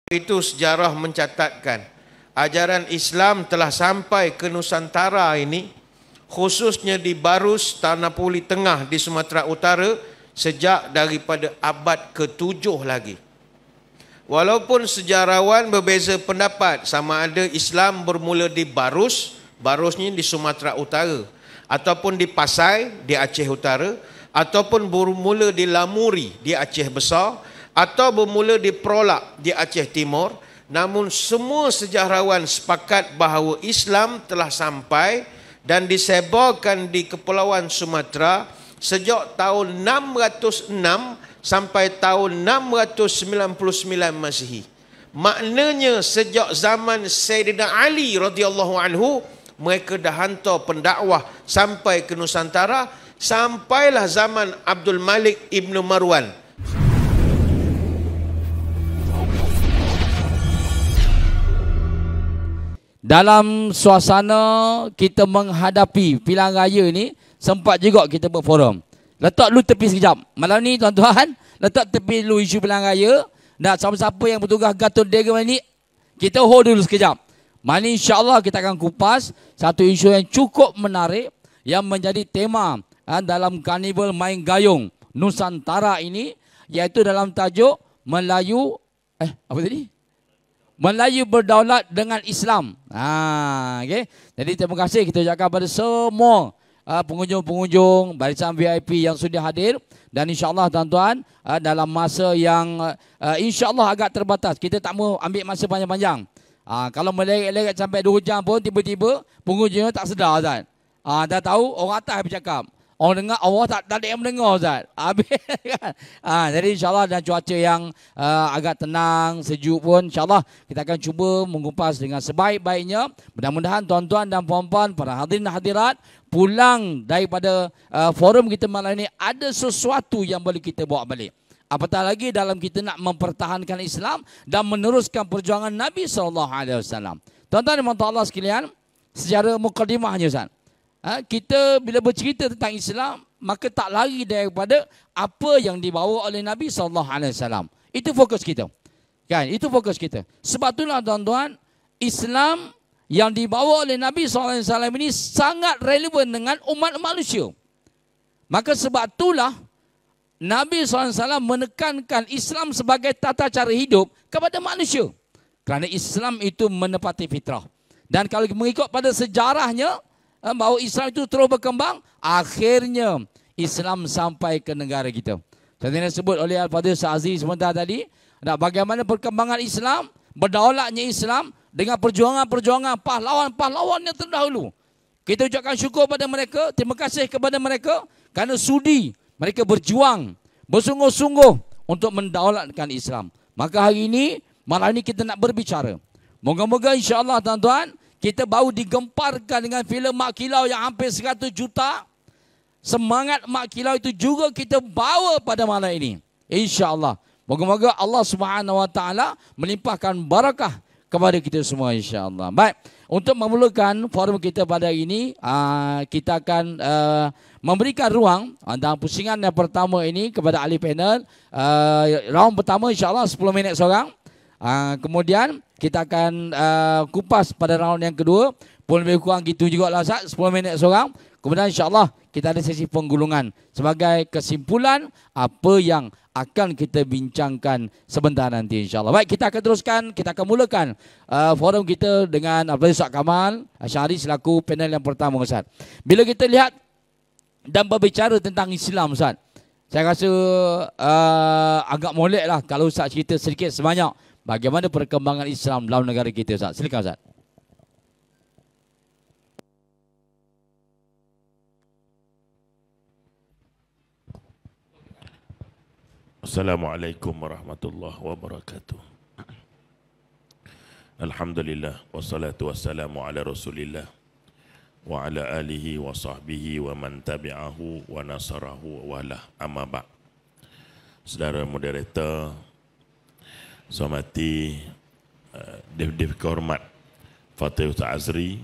itu sejarah mencatatkan ajaran Islam telah sampai ke Nusantara ini, khususnya di Barus, Tanah Puli Tengah di Sumatera Utara sejak daripada abad ke-7 lagi. Walaupun sejarawan berbeza pendapat sama ada Islam bermula di Barus, Barusnya di Sumatera Utara, ataupun di Pasai di Aceh Utara, ataupun bermula di Lamuri di Aceh Besar, atau bermula di Prolak di Aceh Timur, namun semua sejarawan sepakat bahawa Islam telah sampai dan disebarkan di Kepulauan Sumatera sejak tahun 606 sampai tahun 699 Masihi. Maknanya sejak zaman Sayyidina Ali radhiyallahu anhu mereka dah hantar pendakwah sampai ke Nusantara, sampailah zaman Abdul Malik Ibn Marwan. Dalam suasana kita menghadapi pilihan raya ni, sempat juga kita berforum. Letak dulu tepi sekejap. Malam ni tuan-tuan, letak tepi dulu isu pilihan raya. Dan siapa-siapa yang bertugas Gatot Degan ni, kita hold dulu sekejap. Malam ni insyaAllah kita akan kupas satu isu yang cukup menarik yang menjadi tema dalam Karnival Main Gayung Nusantara ini, iaitu dalam tajuk Melayu, apa tadi? Melayu berdaulat dengan Islam. Okay. Jadi terima kasih kita ucapkan pada semua pengunjung-pengunjung barisan VIP yang sudah hadir, dan insyaAllah tuan-tuan dalam masa yang insyaAllah agak terbatas, kita tak mau ambil masa panjang-panjang. Kalau meleret-leret sampai 2 jam pun tiba-tiba pengunjungnya tak sedar, Ustaz. Dah tahu orang atas bercakap, orang dengar, Allah tak ada yang mendengar, Ustaz. Habis kan. Jadi insyaAllah dan cuaca yang agak tenang, sejuk pun, insyaAllah kita akan cuba mengupas dengan sebaik-baiknya. Mudah-mudahan tuan-tuan dan puan-puan, para hadirin dan hadirat, pulang daripada forum kita malam ini ada sesuatu yang boleh kita bawa balik. Apatah lagi dalam kita nak mempertahankan Islam dan meneruskan perjuangan Nabi SAW. Tuan-tuan dan puan-puan Allah sekalian, secara mukadimahnya, Ustaz, kita bila bercerita tentang Islam, maka tak lari daripada apa yang dibawa oleh Nabi SAW. Itu fokus kita. Kan? Itu fokus kita. Sebab itulah tuan-tuan, Islam yang dibawa oleh Nabi SAW ini sangat relevan dengan umat manusia. Maka sebab itulah Nabi SAW menekankan Islam sebagai tata cara hidup kepada manusia. Kerana Islam itu menepati fitrah. Dan kalau mengikut pada sejarahnya, bahawa Islam itu terus berkembang, akhirnya Islam sampai ke negara kita. Seperti yang disebut oleh Al-Fadhil Sa'aziz sebentar tadi, bagaimana perkembangan Islam, berdaulatnya Islam dengan perjuangan-perjuangan pahlawan-pahlawan yang terdahulu. Kita ucapkan syukur pada mereka, terima kasih kepada mereka kerana sudi mereka berjuang bersungguh-sungguh untuk mendaulatkan Islam. Maka hari ini, malam ini kita nak berbicara. Moga-moga insya-Allah tuan-tuan, kita baru digemparkan dengan filem Mak Kilau yang hampir 100 juta. Semangat Mak Kilau itu juga kita bawa pada malam ini. InsyaAllah. Moga-moga Allah SWT melimpahkan barakah kepada kita semua insyaAllah. Baik. Untuk memulakan forum kita pada hari ini, kita akan memberikan ruang dalam pusingan yang pertama ini kepada ahli panel. Round pertama insyaAllah 10 minit seorang. Kemudian kita akan kupas pada round yang kedua, pun lebih kurang gitu juga lah, 10 minit seorang. Kemudian insyaAllah kita ada sesi penggulungan sebagai kesimpulan apa yang akan kita bincangkan sebentar nanti insyaAllah. Baik, kita akan teruskan, kita akan mulakan forum kita dengan Abdul Razak Kamal Asy'ari selaku panel yang pertama, Ustaz. Bila kita lihat dan berbicara tentang Islam, Ustaz, saya rasa agak molek lah kalau Ustaz cerita sedikit sebanyak bagaimana perkembangan Islam dalam negara kita, Ustaz. Silakan, Ustaz. Assalamualaikum warahmatullahi wabarakatuh. Alhamdulillah wassalatu wassalamu ala Rasulillah wa ala alihi wa sahbihi wa man tabi'ahu wa nasarahu wa wala, amma ba'. Saudara moderator, saya hormati Dev kehormat Fadhil Ustaz Azri,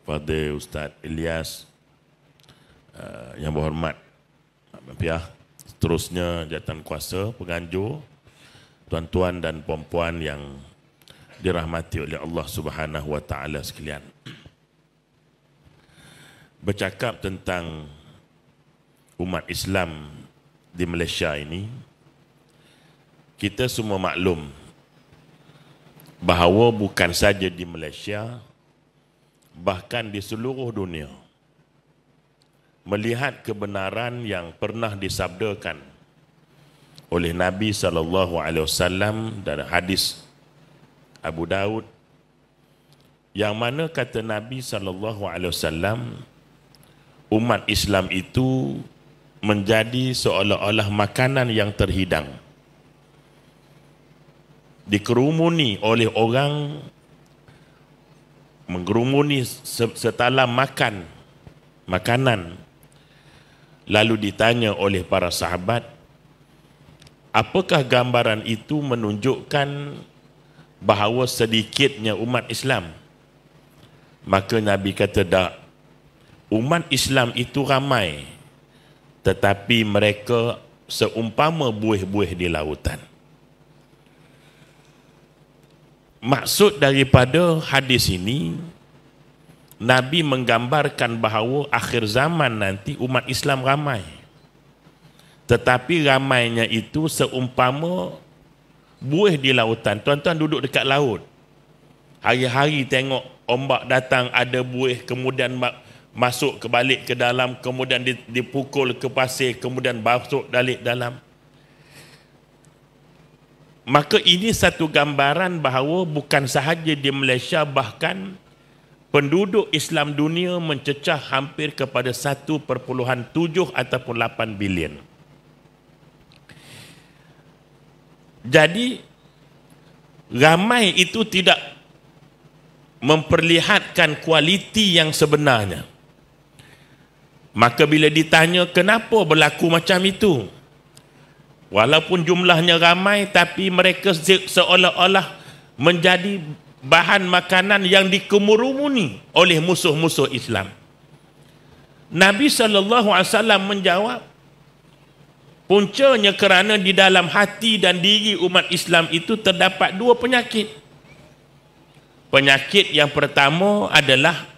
Fadhil Ustaz Ilyas, yang berhormat Piah, seterusnya jawatan kuasa, penganjur, tuan-tuan dan puan-puan yang dirahmati oleh Allah Subhanahu wa taala sekalian. Bercakap tentang umat Islam di Malaysia ini, kita semua maklum bahawa bukan saja di Malaysia, bahkan di seluruh dunia, melihat kebenaran yang pernah disabdakan oleh Nabi SAW dalam hadis Abu Daud, yang mana kata Nabi SAW, umat Islam itu menjadi seolah-olah makanan yang terhidang, dikerumuni oleh orang, menggerumuni setalam makanan. Lalu ditanya oleh para sahabat, apakah gambaran itu menunjukkan bahawa sedikitnya umat Islam? Maka Nabi kata, tak, umat Islam itu ramai, tetapi mereka seumpama buih-buih di lautan. Maksud daripada hadis ini, Nabi menggambarkan bahawa akhir zaman nanti umat Islam ramai. Tetapi ramainya itu seumpama buih di lautan. Tuan-tuan duduk dekat laut, hari-hari tengok ombak datang, ada buih, kemudian masuk balik ke dalam, kemudian dipukul ke pasir, kemudian masuk balik dalam. Maka ini satu gambaran bahawa bukan sahaja di Malaysia, bahkan penduduk Islam dunia mencecah hampir kepada 1.7 ataupun 8 bilion. Jadi ramai itu tidak memperlihatkan kualiti yang sebenarnya. Maka bila ditanya kenapa berlaku macam itu, walaupun jumlahnya ramai, tapi mereka seolah-olah menjadi bahan makanan yang dikemurumuni oleh musuh-musuh Islam. Nabi SAW menjawab, puncanya kerana di dalam hati dan diri umat Islam itu terdapat dua penyakit. Penyakit yang pertama adalah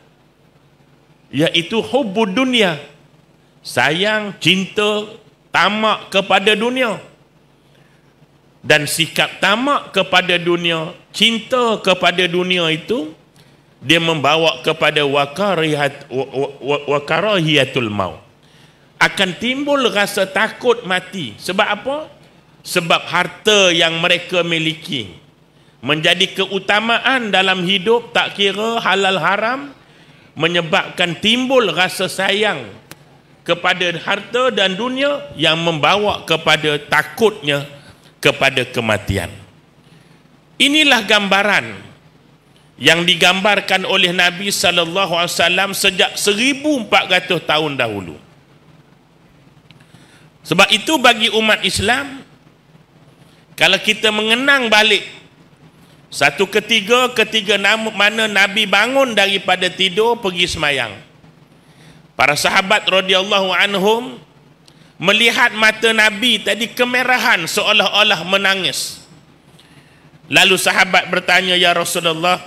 iaitu hubbud dunia, sayang, cinta, tamak kepada dunia. Dan sikap tamak kepada dunia, cinta kepada dunia itu, dia membawa kepada wakarahiyatul maut. Akan timbul rasa takut mati. Sebab apa? Sebab harta yang mereka miliki menjadi keutamaan dalam hidup, tak kira halal haram, menyebabkan timbul rasa sayang kepada harta dan dunia yang membawa kepada takutnya kepada kematian. Inilah gambaran yang digambarkan oleh Nabi SAW sejak 1400 tahun dahulu. Sebab itu bagi umat Islam, kalau kita mengenang balik satu ketika mana Nabi bangun daripada tidur pergi semayang, para sahabat radhiyallahu anhum melihat mata Nabi tadi kemerahan, seolah-olah menangis. Lalu sahabat bertanya, ya Rasulullah,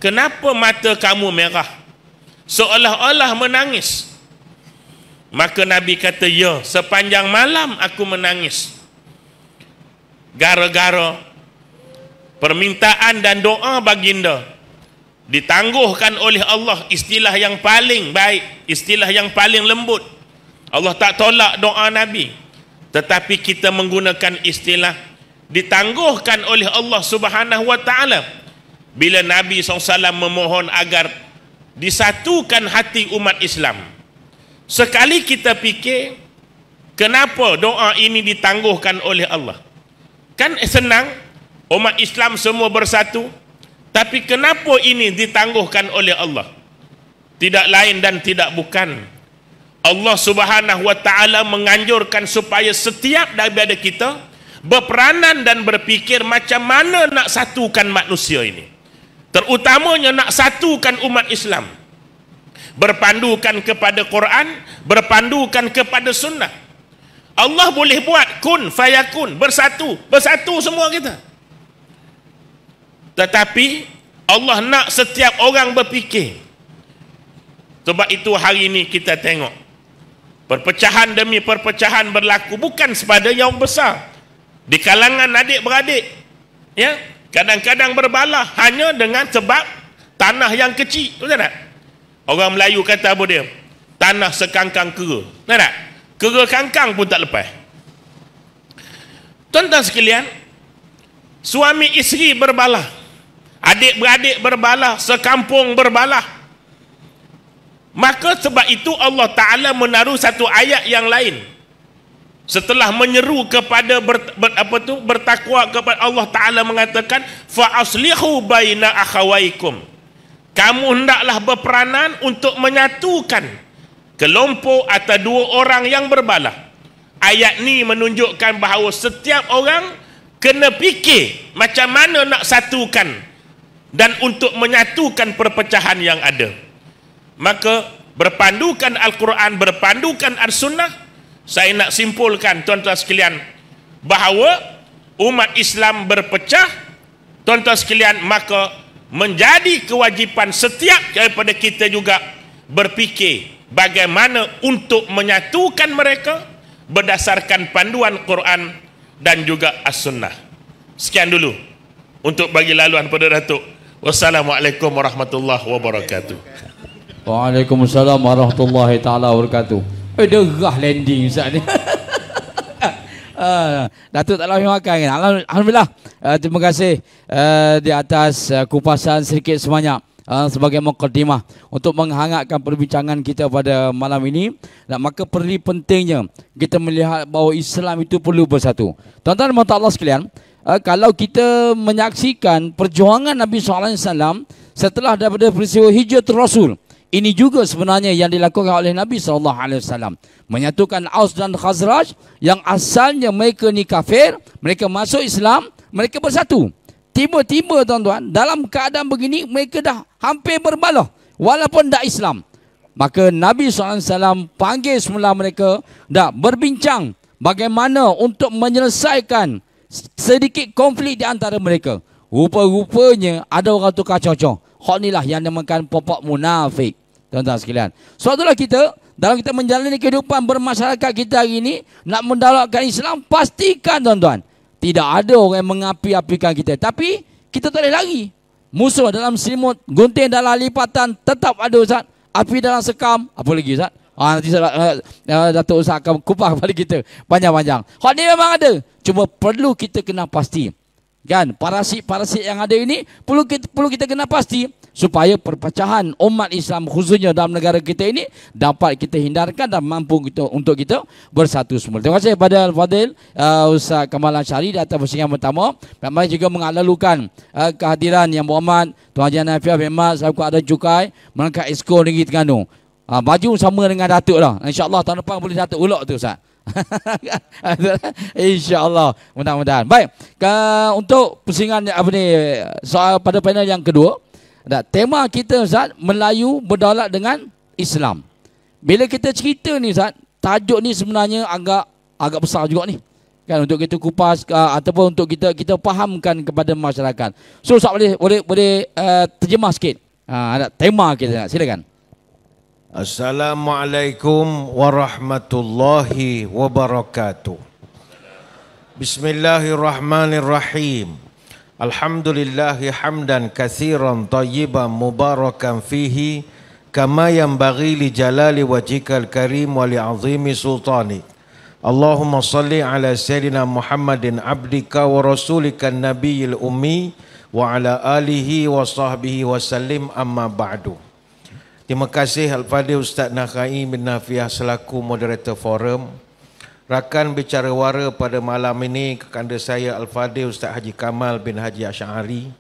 kenapa mata kamu merah? Seolah-olah menangis. Maka Nabi kata, ya, sepanjang malam aku menangis, gara-gara permintaan dan doa baginda ditangguhkan oleh Allah. Istilah yang paling baik, istilah yang paling lembut. Allah tak tolak doa Nabi, tetapi kita menggunakan istilah ditangguhkan oleh Allah Subhanahu wa taala bila Nabi SAW memohon agar disatukan hati umat Islam. Sekali kita fikir, kenapa doa ini ditangguhkan oleh Allah? Kan senang, umat Islam semua bersatu, tapi kenapa ini ditangguhkan oleh Allah? Tidak lain dan tidak bukan, Allah Subhanahu wa taala menganjurkan supaya setiap daripada kita berperanan dan berfikir macam mana nak satukan manusia ini, terutamanya nak satukan umat Islam, berpandukan kepada Quran, berpandukan kepada sunnah. Allah boleh buat kun fayakun, bersatu semua kita. Tetapi Allah nak setiap orang berfikir. Sebab itu hari ini kita tengok perpecahan demi perpecahan berlaku bukan sepada yang besar, di kalangan adik-beradik, ya, kadang-kadang berbalah hanya dengan sebab tanah yang kecil, betul tak? Orang Melayu kata apa dia? Tanah sekangkang kera, betul tak? Kera kangkang pun tak lepas. Tuan-tuan sekalian, suami isteri berbalah, adik-beradik berbalah, sekampung berbalah. Maka sebab itu Allah Ta'ala menaruh satu ayat yang lain. Setelah menyeru kepada bertakwa kepada Allah Ta'ala mengatakan, fa'aslihu baina akhawaikum. Kamu hendaklah berperanan untuk menyatukan kelompok atau dua orang yang berbalah. Ayat ni menunjukkan bahawa setiap orang kena fikir macam mana nak satukan dan untuk menyatukan perpecahan yang ada. Maka berpandukan Al-Quran, berpandukan As-Sunnah, saya nak simpulkan tuan-tuan sekalian bahawa umat Islam berpecah, tuan-tuan sekalian, maka menjadi kewajipan setiap daripada kita juga berfikir bagaimana untuk menyatukan mereka berdasarkan panduan Quran dan juga As-Sunnah. Sekian dulu untuk bagi laluan pada Datuk. Wassalamualaikum warahmatullahi wabarakatuh. Waalaikumsalam warahmatullahi taala wabarakatuh. Derah landing Ustaz ni. Datuk tak lama makan kan? Alhamdulillah. Terima kasih di atas kupasan sedikit sebanyak sebagai mukadimah untuk menghangatkan perbincangan kita pada malam ini. Dan maka perlu pentingnya kita melihat bahawa Islam itu perlu bersatu. Tuan-tuan dan Allah sekalian, kalau kita menyaksikan perjuangan Nabi SAW setelah daripada peristiwa hijratul Rasul, ini juga sebenarnya yang dilakukan oleh Nabi SAW. Menyatukan Aus dan Khazraj yang asalnya mereka ni kafir, mereka masuk Islam, mereka bersatu. Tiba-tiba tuan-tuan, dalam keadaan begini mereka dah hampir berbalah walaupun tak Islam. Maka Nabi SAW panggil semula mereka, dah berbincang bagaimana untuk menyelesaikan sedikit konflik di antara mereka. Rupa-rupanya ada orang tukar cocok. Hak inilah yang dinamakan pokok munafik. Tuan-tuan sekalian, sebab itulah kita dalam kita menjalani kehidupan bermasyarakat kita hari ini, nak mendalakkan Islam, pastikan tuan-tuan tidak ada orang yang mengapi-apikan kita. Tapi kita tak boleh lari. Musuh dalam selimut, gunting dalam lipatan, tetap ada Ustaz. Api dalam sekam, apa lagi Ustaz? Nanti Datuk Ustaz akan kupas kepada kita panjang-panjang. Hak ni memang ada, cuma perlu kita kena pasti. Kan, parasit-parasit yang ada ini perlu kita kena pasti supaya perpecahan umat Islam khususnya dalam negara kita ini dapat kita hindarkan dan mampu untuk kita bersatu semula. Terima kasih kepada Al-Fadhil Ustaz Kamal Ansyari di atas persingan pertama. Kami juga mengalalukan kehadiran Yang Berhormat Tuan Haji Hanafiah bin Mat selaku Ada Cukai Melangkah Esko Negeri Terengganu. Baju sama dengan Datuk lah. InsyaAllah tahun depan boleh Datuk ulok tu Ustaz. InsyaAllah, mudah-mudahan. Baik, untuk pusingan soal pada panel yang kedua, tema kita Ustaz, Melayu berdaulat dengan Islam. Bila kita cerita ni Ustaz, tajuk ni sebenarnya agak besar juga ni. Kan, untuk kita kupas ataupun untuk kita fahamkan kepada masyarakat. So Ustaz boleh terjemah sikit. Ada tema kita, silakan. Assalamualaikum warahmatullahi wabarakatuh. Bismillahirrahmanirrahim. Alhamdulillahi hamdan katsiran tayyiban mubarakan fihi kama yanbaghi li jalali wajhikal karim wa li azimi sultani. Allahumma salli ala sayyidina Muhammadin abdika wa rasulika nabiyil ummi wa ala alihi wa sahbihi wa sallim, amma ba'du. Terima kasih Al-Fadhil Ustaz Nakhai bin Nafiah selaku moderator forum. Rakan bicara wara pada malam ini kekanda saya Al-Fadhil Ustaz Haji Kamal bin Haji Asy'ari.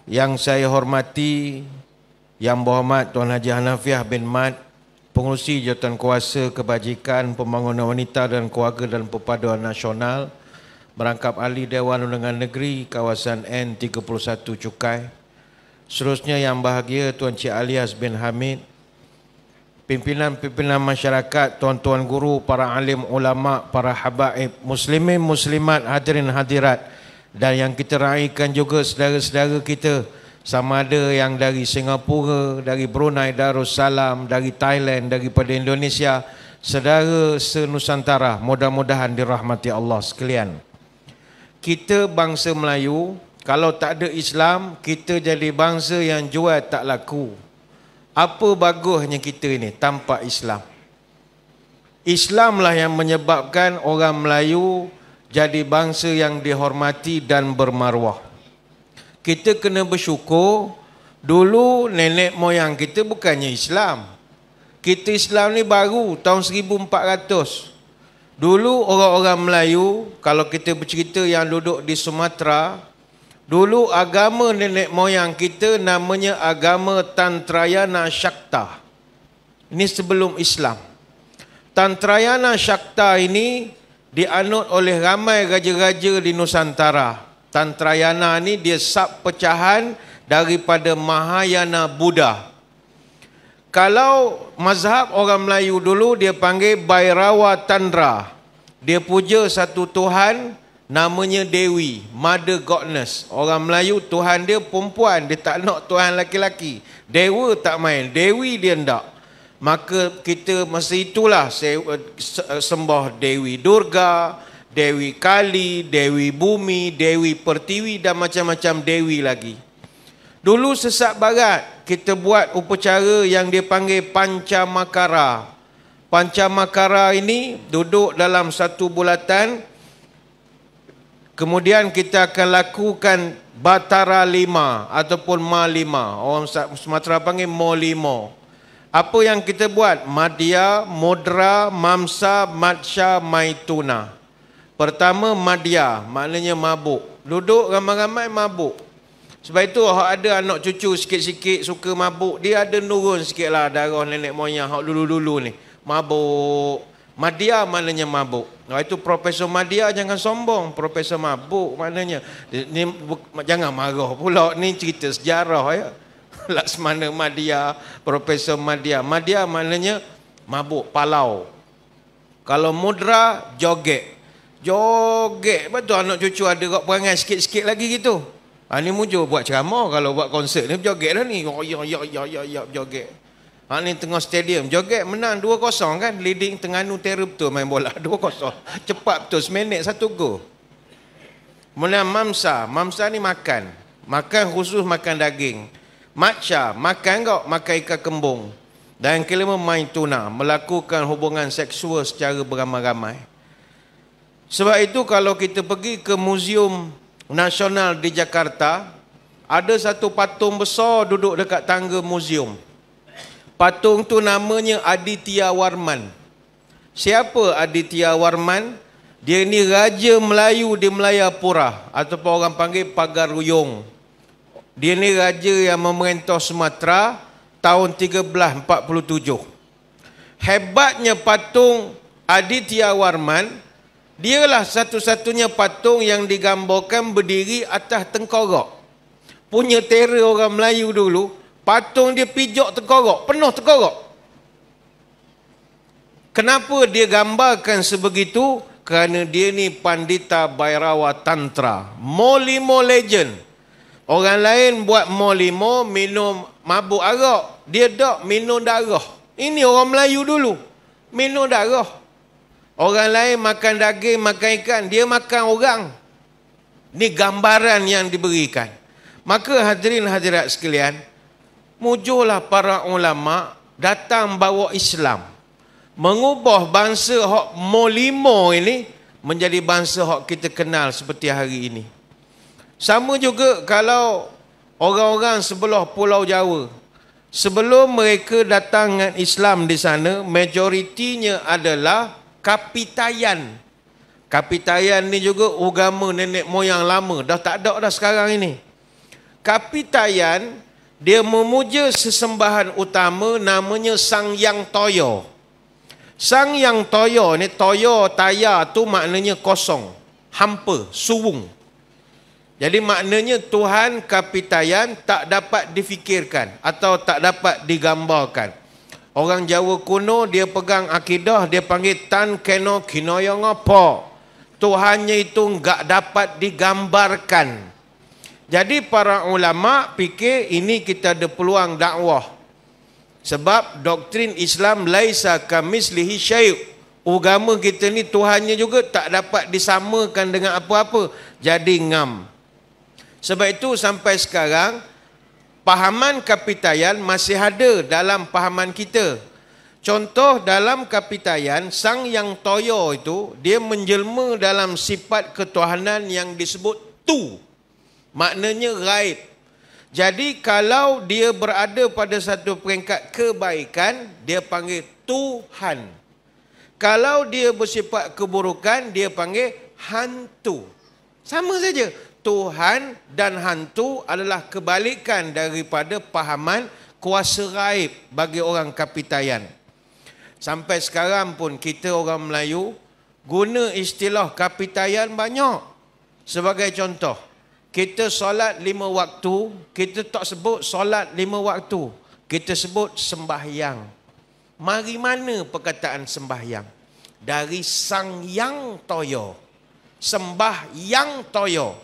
Yang saya hormati Yang Berhormat Tuan Haji Hanafiah bin Mat, Pengerusi Jawatan Kuasa Kebajikan Pembangunan Wanita dan Keluarga dan Perpaduan Nasional, Merangkap Ahli Dewan Undangan Negeri Kawasan N31 Cukai. Seterusnya yang bahagia Tuan Cik Alias bin Hamid, pimpinan-pimpinan masyarakat, tuan-tuan guru, para alim ulama, para habaib, muslimin, muslimat, hadirin hadirat, dan yang kita raikan juga saudara-saudara kita, sama ada yang dari Singapura, dari Brunei Darussalam, dari Thailand, daripada Indonesia, saudara senusantara, mudah-mudahan dirahmati Allah sekalian. Kita bangsa Melayu, kalau tak ada Islam, kita jadi bangsa yang jual tak laku. Apa bagusnya kita ini tanpa Islam? Islamlah yang menyebabkan orang Melayu jadi bangsa yang dihormati dan bermaruah. Kita kena bersyukur, dulu nenek moyang kita bukannya Islam. Kita Islam ni baru tahun 1400. Dulu orang-orang Melayu, kalau kita bercerita yang duduk di Sumatera, dulu agama nenek moyang kita namanya agama Tantrayana Shakta. Ini sebelum Islam. Tantrayana Shakta ini dianut oleh ramai raja-raja di Nusantara. Tantrayana ni dia sub pecahan daripada Mahayana Buddha. Kalau mazhab orang Melayu dulu dia panggil Bhairawa Tantra. Dia puja satu Tuhan namanya Dewi, Mother Goddess. Orang Melayu Tuhan dia perempuan, dia tak nak Tuhan laki-laki. Dewa tak main, Dewi dia ndak. Maka kita masa itulah sembah Dewi Durga, Dewi Kali, Dewi Bumi, Dewi Pertiwi dan macam-macam Dewi lagi. Dulu sesak barat, kita buat upacara yang dia panggil Pancamakara. Pancamakara ini duduk dalam satu bulatan. Kemudian kita akan lakukan Batara Lima ataupun Ma Lima. Orang Sumatera panggil Mo Limo. Apa yang kita buat? Madya, Mudra, Mamsa, Matsya, Maituna. Pertama Madya, maknanya mabuk. Duduk ramai-ramai mabuk. Sebab itu ada anak cucu sikit-sikit suka mabuk, dia ada nurun sikitlah darah nenek moyang hak dulu-dulu ni. Mabuk. Madya maknanya mabuk. Itu Profesor Madya jangan sombong. Profesor mabuk maknanya. Ni, jangan marah pula, ni cerita sejarah ya. Laksmana Madya, Profesor Madya. Madya maknanya mabuk, palau. Kalau Mudra, joget. Joget. Betul anak cucu ada kat perangai sikit-sikit lagi gitu. Ni mujur buat ceramah, kalau buat konsert ni berjoget dah ni. Berjoget. Ni tengah stadium, joget menang 2-0 kan. Leading Terengganu Terror betul main bola 2-0. Cepat betul, seminit 1 gol. Kemudian Mamsa. Mamsa ni makan. Makan khusus makan daging. Matsya, makan kau, makan ikan kembung. Dan yang kelima Maituna, melakukan hubungan seksual secara beramai-ramai. Sebab itu kalau kita pergi ke Museum Nasional di Jakarta, ada satu patung besar duduk dekat tangga muzium. Patung tu namanya Aditya Warman. Siapa Aditya Warman? Dia ni Raja Melayu di Melayapura ataupun orang panggil Pagaruyung. Dia ni raja yang memerintah Sumatera tahun 1347. Hebatnya patung Aditya Warman, dialah satu-satunya patung yang digambarkan berdiri atas tengkorak. Punya terror orang Melayu dulu, patung dia pijak tengkorak, penuh tengkorak. Kenapa dia gambarkan sebegitu? Kerana dia ni Pandita Bhairawa Tantra, Mo Limo legend. Orang lain buat Mo Limo minum mabuk arak, dia tak minum darah. Ini orang Melayu dulu, minum darah. Orang lain makan daging, makan ikan, dia makan orang. Ini gambaran yang diberikan. Maka hadirin hadirat sekalian, mujurlah para ulama datang bawa Islam. Mengubah bangsa hak Molimo ini menjadi bangsa hak kita kenal seperti hari ini. Sama juga kalau orang-orang sebelah Pulau Jawa. Sebelum mereka datang dengan Islam di sana, majoritinya adalah Kapitayan. Kapitayan ni juga agama nenek moyang lama. Dah tak ada dah sekarang ini. Kapitayan, dia memuja sesembahan utama namanya Sang Yang Toyo. Sang Yang Toyo ni, Toyo, Taya tu maknanya kosong. Hampa, suwung. Jadi maknanya Tuhan Kapitayan tak dapat difikirkan atau tak dapat digambarkan. Orang Jawa kuno dia pegang akidah, dia panggil tan keno kinoyo ngopo. Tuhannya itu enggak dapat digambarkan. Jadi para ulama fikir ini kita ada peluang dakwah. Sebab doktrin Islam laisa kamislihi syai'. Agama kita ni Tuhannya juga tak dapat disamakan dengan apa-apa. Jadi ngam. Sebab itu sampai sekarang pahaman kapitayan masih ada dalam pahaman kita. Contoh dalam kapitayan, Sang Yang Toyo itu, dia menjelma dalam sifat ketuhanan yang disebut tu. Maknanya gaib. Jadi kalau dia berada pada satu peringkat kebaikan, dia panggil Tuhan. Kalau dia bersifat keburukan, dia panggil hantu. Sama saja. Tuhan dan hantu adalah kebalikan daripada pahaman kuasa gaib bagi orang kapitayan. Sampai sekarang pun kita orang Melayu guna istilah kapitayan banyak. Sebagai contoh, kita solat 5 waktu, kita tak sebut solat 5 waktu. Kita sebut sembahyang. Mari mana perkataan sembahyang? Dari Sang Yang Toyo. Sembahyang Toyo.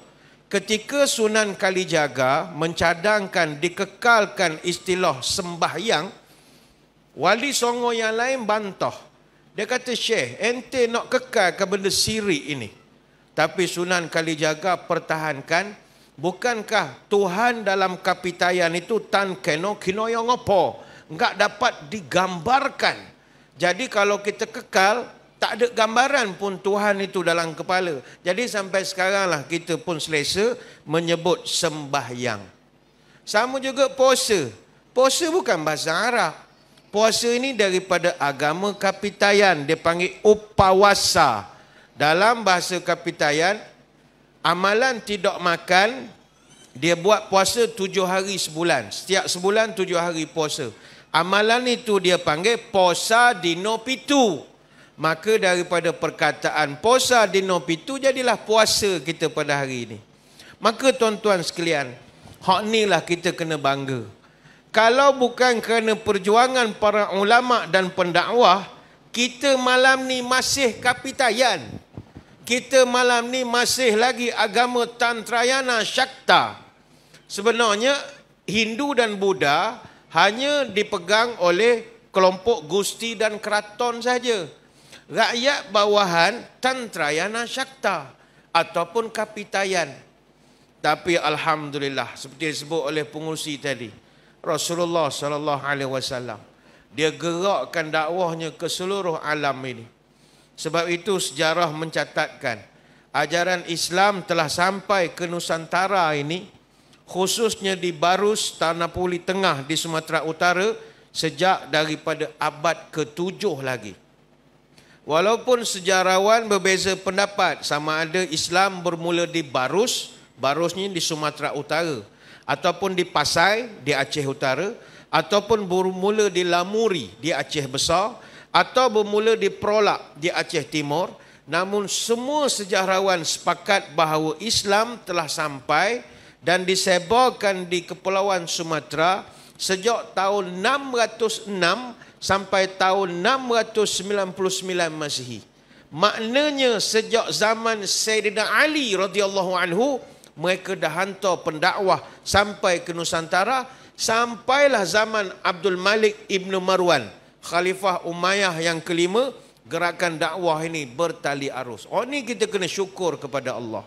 Ketika Sunan Kalijaga mencadangkan dikekalkan istilah sembahyang, Wali Songo yang lain bantah. Dia kata, Syekh, ente nak kekalkan benda sirik ini. Tapi Sunan Kalijaga pertahankan, bukankah Tuhan dalam kapitayan itu tan keno kinoyo ngopo, enggak dapat digambarkan. Jadi kalau kita kekal, tak ada gambaran pun Tuhan itu dalam kepala. Jadi sampai sekaranglah kita pun selesa menyebut sembahyang. Sama juga puasa. Puasa bukan bahasa Arab. Puasa ini daripada agama kapitayan. Dia panggil upawasa. Dalam bahasa kapitayan, amalan tidak makan, dia buat puasa 7 hari sebulan. Setiap sebulan 7 hari puasa. Amalan itu dia panggil posa dino pitu. Maka daripada perkataan puasa dino pitu, jadilah puasa kita pada hari ini. Maka tuan-tuan sekalian, hak inilah kita kena bangga. Kalau bukan kerana perjuangan para ulama dan pendakwah, kita malam ni masih kapitayan. Kita malam ni masih lagi agama Tantrayana Shakta. Sebenarnya Hindu dan Buddha hanya dipegang oleh kelompok Gusti dan keraton saja. Rakyat bawahan Tantrayana Shakta ataupun kapitayan. Tapi alhamdulillah, seperti disebut oleh pengurusi tadi, Rasulullah sallallahu alaihi wasallam dia gerakkan dakwahnya ke seluruh alam ini. Sebab itu sejarah mencatatkan ajaran Islam telah sampai ke Nusantara ini, khususnya di Barus, Tanah Puli Tengah di Sumatera Utara, sejak daripada abad ke-7 lagi. Walaupun sejarawan berbeza pendapat sama ada Islam bermula di Barus, Barusnya di Sumatera Utara, ataupun di Pasai di Aceh Utara, ataupun bermula di Lamuri di Aceh Besar, atau bermula di Prolak di Aceh Timur, namun semua sejarawan sepakat bahawa Islam telah sampai dan disebarkan di Kepulauan Sumatera sejak tahun 606 sampai tahun 699 Masihi. Maknanya sejak zaman Sayyidina Ali radhiyallahu anhu, mereka dah hantar pendakwah sampai ke Nusantara, sampailah zaman Abdul Malik Ibn Marwan, Khalifah Umayyah yang kelima, gerakan dakwah ini bertali arus. Oh, ini kita kena syukur kepada Allah.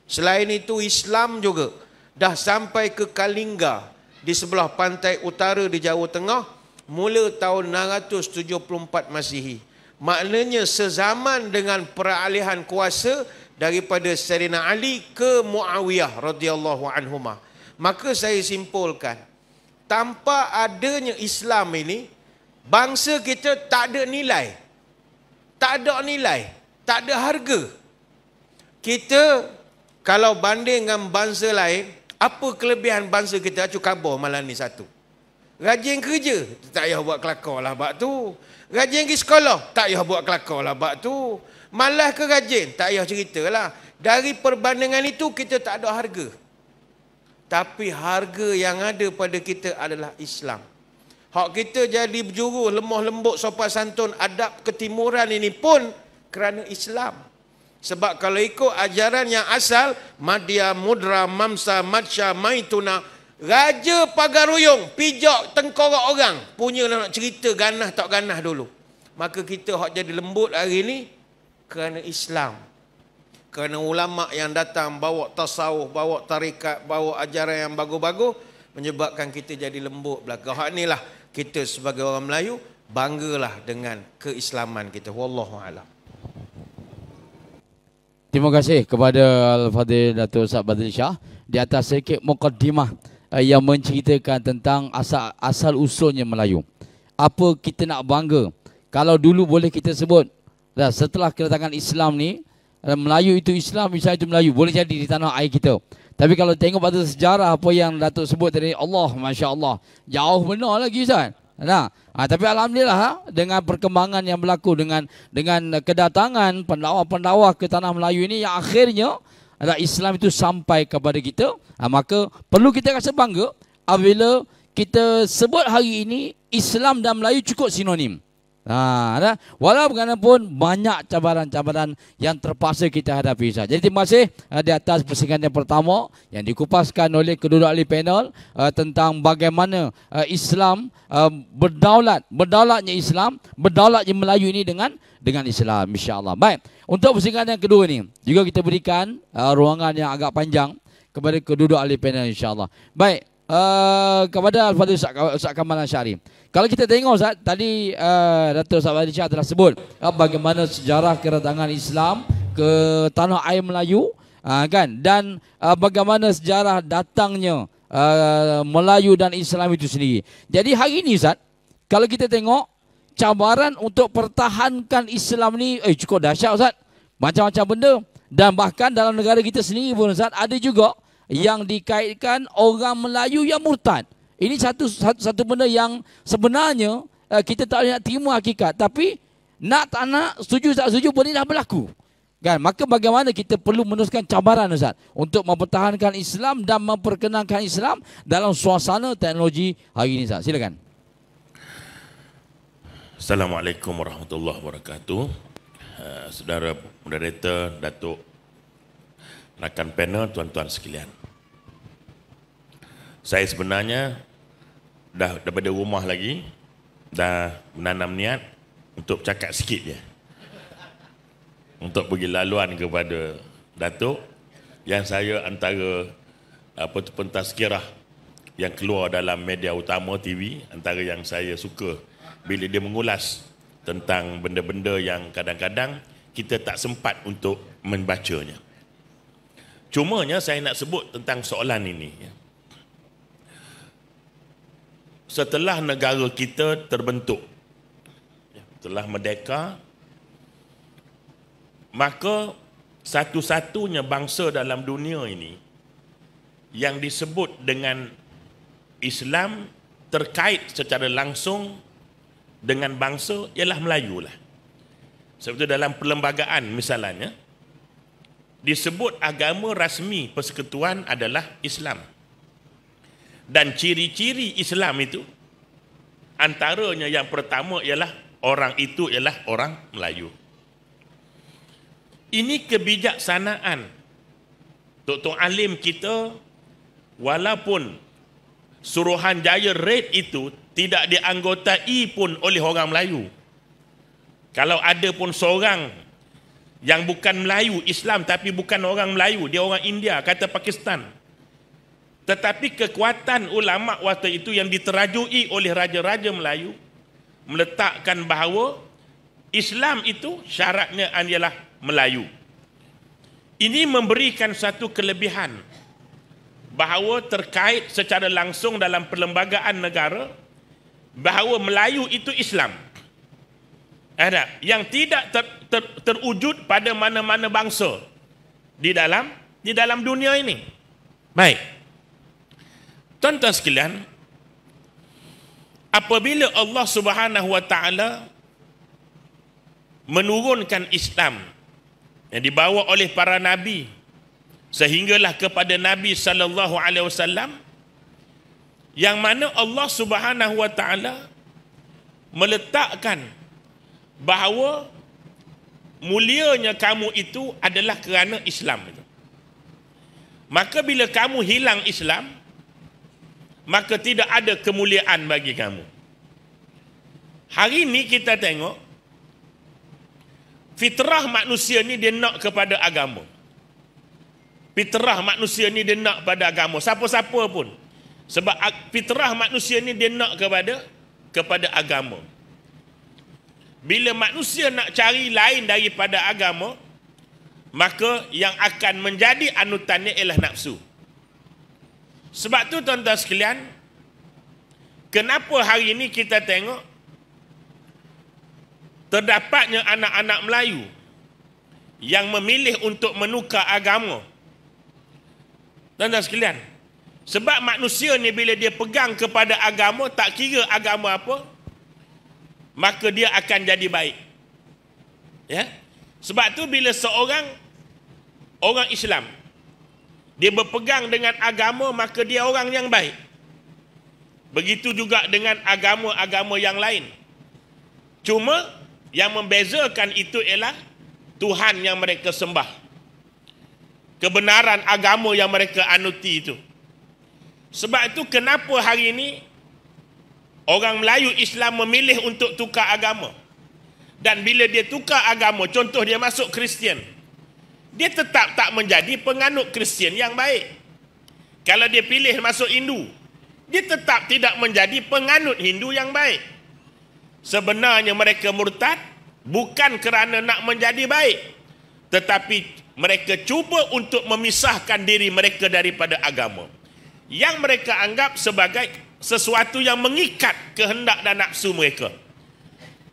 Selain itu, Islam juga dah sampai ke Kalingga di sebelah pantai utara di Jawa Tengah mula tahun 674 Masihi. Maknanya sezaman dengan peralihan kuasa daripada Sayyidina Ali ke Muawiyah radhiyallahu anhuma. Maka saya simpulkan, tanpa adanya Islam ini, bangsa kita tak ada nilai. Tak ada nilai, tak ada harga. Kita kalau banding dengan bangsa lain, apa kelebihan bangsa kita? Acu khabar malam ni satu. Rajin kerja, tak payah buat kelakar lah bab tu. Rajin pergi sekolah, tak payah buat kelakar lah bab tu. Malas ke rajin, tak payah cerita lah. Dari perbandingan itu, kita tak ada harga. Tapi harga yang ada pada kita adalah Islam. Hak kita jadi berjuru, lemah lembut, sopan santun, adab ketimuran ini pun kerana Islam. Sebab kalau ikut ajaran yang asal, Madya, Mudra, Mamsa, Matsya, Maituna, Raja Pagaruyung, pijak tengkorak orang, punya nak cerita ganah tak ganah dulu. Maka kita hak jadi lembut hari ini kerana Islam. Kerana ulama yang datang bawa tasawuf, bawa tarikat, bawa ajaran yang bagus-bagus, menyebabkan kita jadi lembut belaka. Hak inilah kita sebagai orang Melayu banggalah dengan keislaman kita. Wallahu a'lam. Terima kasih kepada Al-Fadhil Datuk Ustaz Badrul Shah di atas sedikit mukaddimah yang menceritakan tentang asal usulnya Melayu. Apa kita nak bangga? Kalau dulu boleh kita sebut, setelah kedatangan Islam ni, Melayu itu Islam, Islam itu Melayu, boleh jadi di tanah air kita. Tapi kalau tengok pada sejarah apa yang Datuk sebut tadi, Allah, Masya Allah, jauh benar lagi Ustaz. Tapi Alhamdulillah dengan perkembangan yang berlaku, dengan kedatangan pendakwa-pendakwa ke tanah Melayu ini, yang akhirnya adalah Islam itu sampai kepada kita, maka perlu kita rasa bangga apabila kita sebut hari ini Islam dan Melayu cukup sinonim. Walaupun banyak cabaran-cabaran yang terpaksa kita hadapi. Jadi terima kasih di atas persingan yang pertama yang dikupaskan oleh kedua ahli panel tentang bagaimana Islam berdaulatnya Islam, berdaulatnya Melayu ini dengan Islam, insya-Allah. Baik, untuk persingan yang kedua ni juga kita berikan ruangan yang agak panjang kepada kedua ahli panel, insya-Allah. Baik, kepada Al-Fadhil Ustaz Kamal Ansyari. Kalau kita tengok Ustaz, tadi Datuk Ustaz Badrul Shah telah sebut bagaimana sejarah kedatangan Islam ke tanah air Melayu, kan, dan bagaimana sejarah datangnya Melayu dan Islam itu sendiri. Jadi hari ini Ustaz, kalau kita tengok cabaran untuk pertahankan Islam ni cukup dahsyat Ustaz. Macam-macam benda, dan bahkan dalam negara kita sendiri pun Ustaz, ada juga yang dikaitkan orang Melayu yang murtad. Ini satu benda yang sebenarnya kita tak boleh nak terima hakikat, tapi nak tak nak, setuju tak setuju pun ini dah berlaku. Kan? Maka bagaimana kita perlu meneruskan cabaran Ustaz untuk mempertahankan Islam dan memperkenalkan Islam dalam suasana teknologi hari ini Ustaz. Silakan. Assalamualaikum warahmatullahi wabarakatuh. Saudara moderator, Datuk, rakan panel, tuan-tuan sekalian. Saya sebenarnya dah daripada rumah lagi, dah menanam niat untuk cakap sikit je, untuk bagi laluan kepada Datuk yang saya antara pentazkirah yang keluar dalam media utama TV, antara yang saya suka bila dia mengulas tentang benda-benda yang kadang-kadang kita tak sempat untuk membacanya. Cumanya saya nak sebut tentang soalan ini. Setelah negara kita terbentuk, telah merdeka, maka satu-satunya bangsa dalam dunia ini yang disebut dengan Islam terkait secara langsung dengan bangsa ialah Melayu lah. Sebab itu dalam perlembagaan misalnya disebut agama rasmi persekutuan adalah Islam. Dan ciri-ciri Islam itu antaranya yang pertama ialah orang itu ialah orang Melayu. Ini kebijaksanaan Dr. Alim kita, walaupun Suruhanjaya Raid itu tidak dianggotai pun oleh orang Melayu. Kalau ada pun seorang yang bukan Melayu, Islam tapi bukan orang Melayu, dia orang India, kata Pakistan. Tetapi kekuatan ulama waktu itu yang diterajui oleh raja-raja Melayu meletakkan bahawa Islam itu syaratnya ialah Melayu. Ini memberikan satu kelebihan bahawa terkait secara langsung dalam perlembagaan negara bahawa Melayu itu Islam. Ada yang tidak terwujud pada mana-mana bangsa di dalam dunia ini. Baik. Tuan-tuan sekalian, apabila Allah Subhanahu wa taala menurunkan Islam yang dibawa oleh para nabi sehinggalah kepada Nabi sallallahu alaihi wasallam, yang mana Allah Subhanahu wa taala meletakkan bahawa mulianya kamu itu adalah kerana Islam itu. Maka bila kamu hilang Islam, maka tidak ada kemuliaan bagi kamu. Hari ini kita tengok fitrah manusia ni dia nak kepada agama. Fitrah manusia ni dia nak pada agama, siapa-siapa pun. Sebab fitrah manusia ni dia nak kepada agama. Bila manusia nak cari lain daripada agama, maka yang akan menjadi anutannya ialah nafsu. Sebab tu tuan-tuan sekalian, kenapa hari ini kita tengok terdapatnya anak-anak Melayu yang memilih untuk menukar agama. Tuan-tuan sekalian, sebab manusia ni bila dia pegang kepada agama, tak kira agama apa, maka dia akan jadi baik. Ya? Sebab tu bila orang Islam dia berpegang dengan agama, maka dia orang yang baik. Begitu juga dengan agama-agama yang lain. Cuma yang membezakan itu ialah Tuhan yang mereka sembah, kebenaran agama yang mereka anuti itu. Sebab itu kenapa hari ini orang Melayu Islam memilih untuk tukar agama. Dan bila dia tukar agama, contoh dia masuk Kristian, dia tetap tak menjadi penganut Kristian yang baik. Kalau dia pilih masuk Hindu, dia tetap tidak menjadi penganut Hindu yang baik. Sebenarnya mereka murtad bukan kerana nak menjadi baik, tetapi mereka cuba untuk memisahkan diri mereka daripada agama yang mereka anggap sebagai sesuatu yang mengikat kehendak dan nafsu mereka.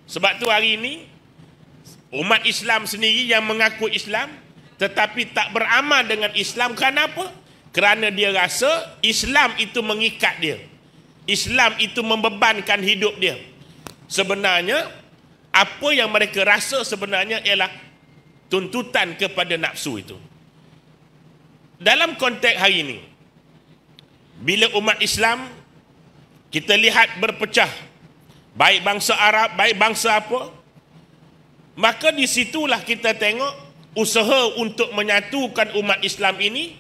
Sebab tu hari ini umat Islam sendiri yang mengaku Islam tetapi tak beramal dengan Islam. Kenapa? Kerana dia rasa Islam itu mengikat dia, Islam itu membebankan hidup dia. Sebenarnya apa yang mereka rasa sebenarnya ialah tuntutan kepada nafsu itu. Dalam konteks hari ini, bila umat Islam kita lihat berpecah, baik bangsa Arab, baik bangsa apa, maka di situlah kita tengok usaha untuk menyatukan umat Islam ini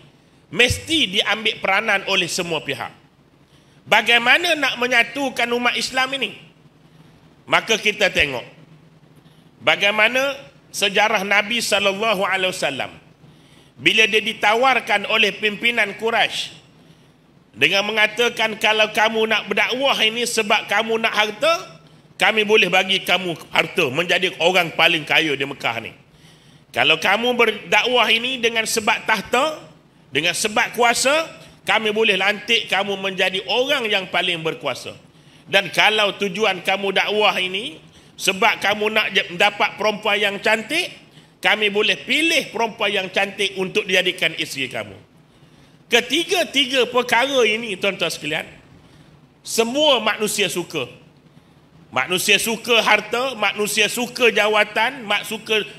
mesti diambil peranan oleh semua pihak. Bagaimana nak menyatukan umat Islam ini? Maka kita tengok bagaimana sejarah Nabi SAW bila dia ditawarkan oleh pimpinan Quraisy dengan mengatakan, kalau kamu nak berdakwah ini sebab kamu nak harta, kami boleh bagi kamu harta, menjadi orang paling kaya di Mekah ni. Kalau kamu berdakwah ini dengan sebab tahta, dengan sebab kuasa, kami boleh lantik kamu menjadi orang yang paling berkuasa. Dan kalau tujuan kamu dakwah ini sebab kamu nak dapat perempuan yang cantik, kami boleh pilih perempuan yang cantik untuk dijadikan isteri kamu. Ketiga-tiga perkara ini tuan-tuan sekalian, semua manusia suka. Manusia suka harta, manusia suka jawatan,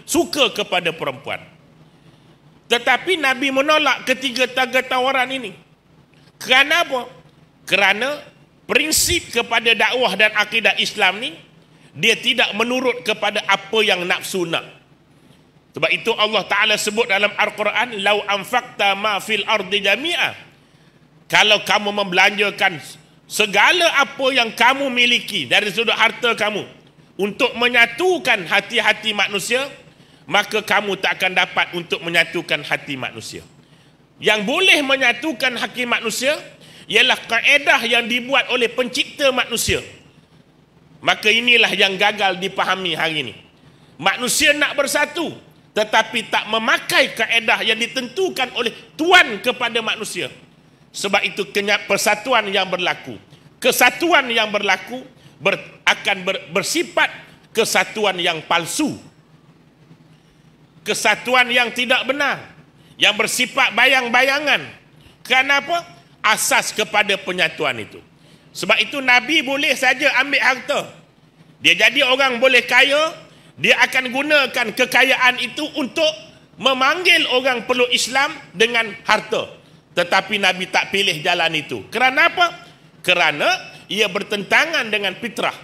suka kepada perempuan. Tetapi Nabi menolak ketiga-tiga tawaran ini. Kerana apa? Kerana prinsip kepada dakwah dan akidah Islam ni, dia tidak menurut kepada apa yang nafsu nak. Sebab itu Allah Ta'ala sebut dalam Al-Quran, lau anfaqta ma fil ardi jami'a, kalau kamu membelanjakan segala apa yang kamu miliki dari sudut harta kamu untuk menyatukan hati-hati manusia, maka kamu tak akan dapat untuk menyatukan hati manusia. Yang boleh menyatukan hati manusia ialah kaedah yang dibuat oleh pencipta manusia. Maka inilah yang gagal dipahami hari ini. Manusia nak bersatu tetapi tak memakai kaedah yang ditentukan oleh Tuhan kepada manusia. Sebab itu persatuan yang berlaku, kesatuan yang berlaku akan bersifat kesatuan yang palsu, kesatuan yang tidak benar, yang bersifat bayang-bayangan. Kenapa? Asas kepada penyatuan itu. Sebab itu Nabi boleh saja ambil harta, dia jadi orang boleh kaya, dia akan gunakan kekayaan itu untuk memanggil orang peluk Islam dengan harta. Tetapi Nabi tak pilih jalan itu. Kerana apa? kerana ia bertentangan dengan fitrah.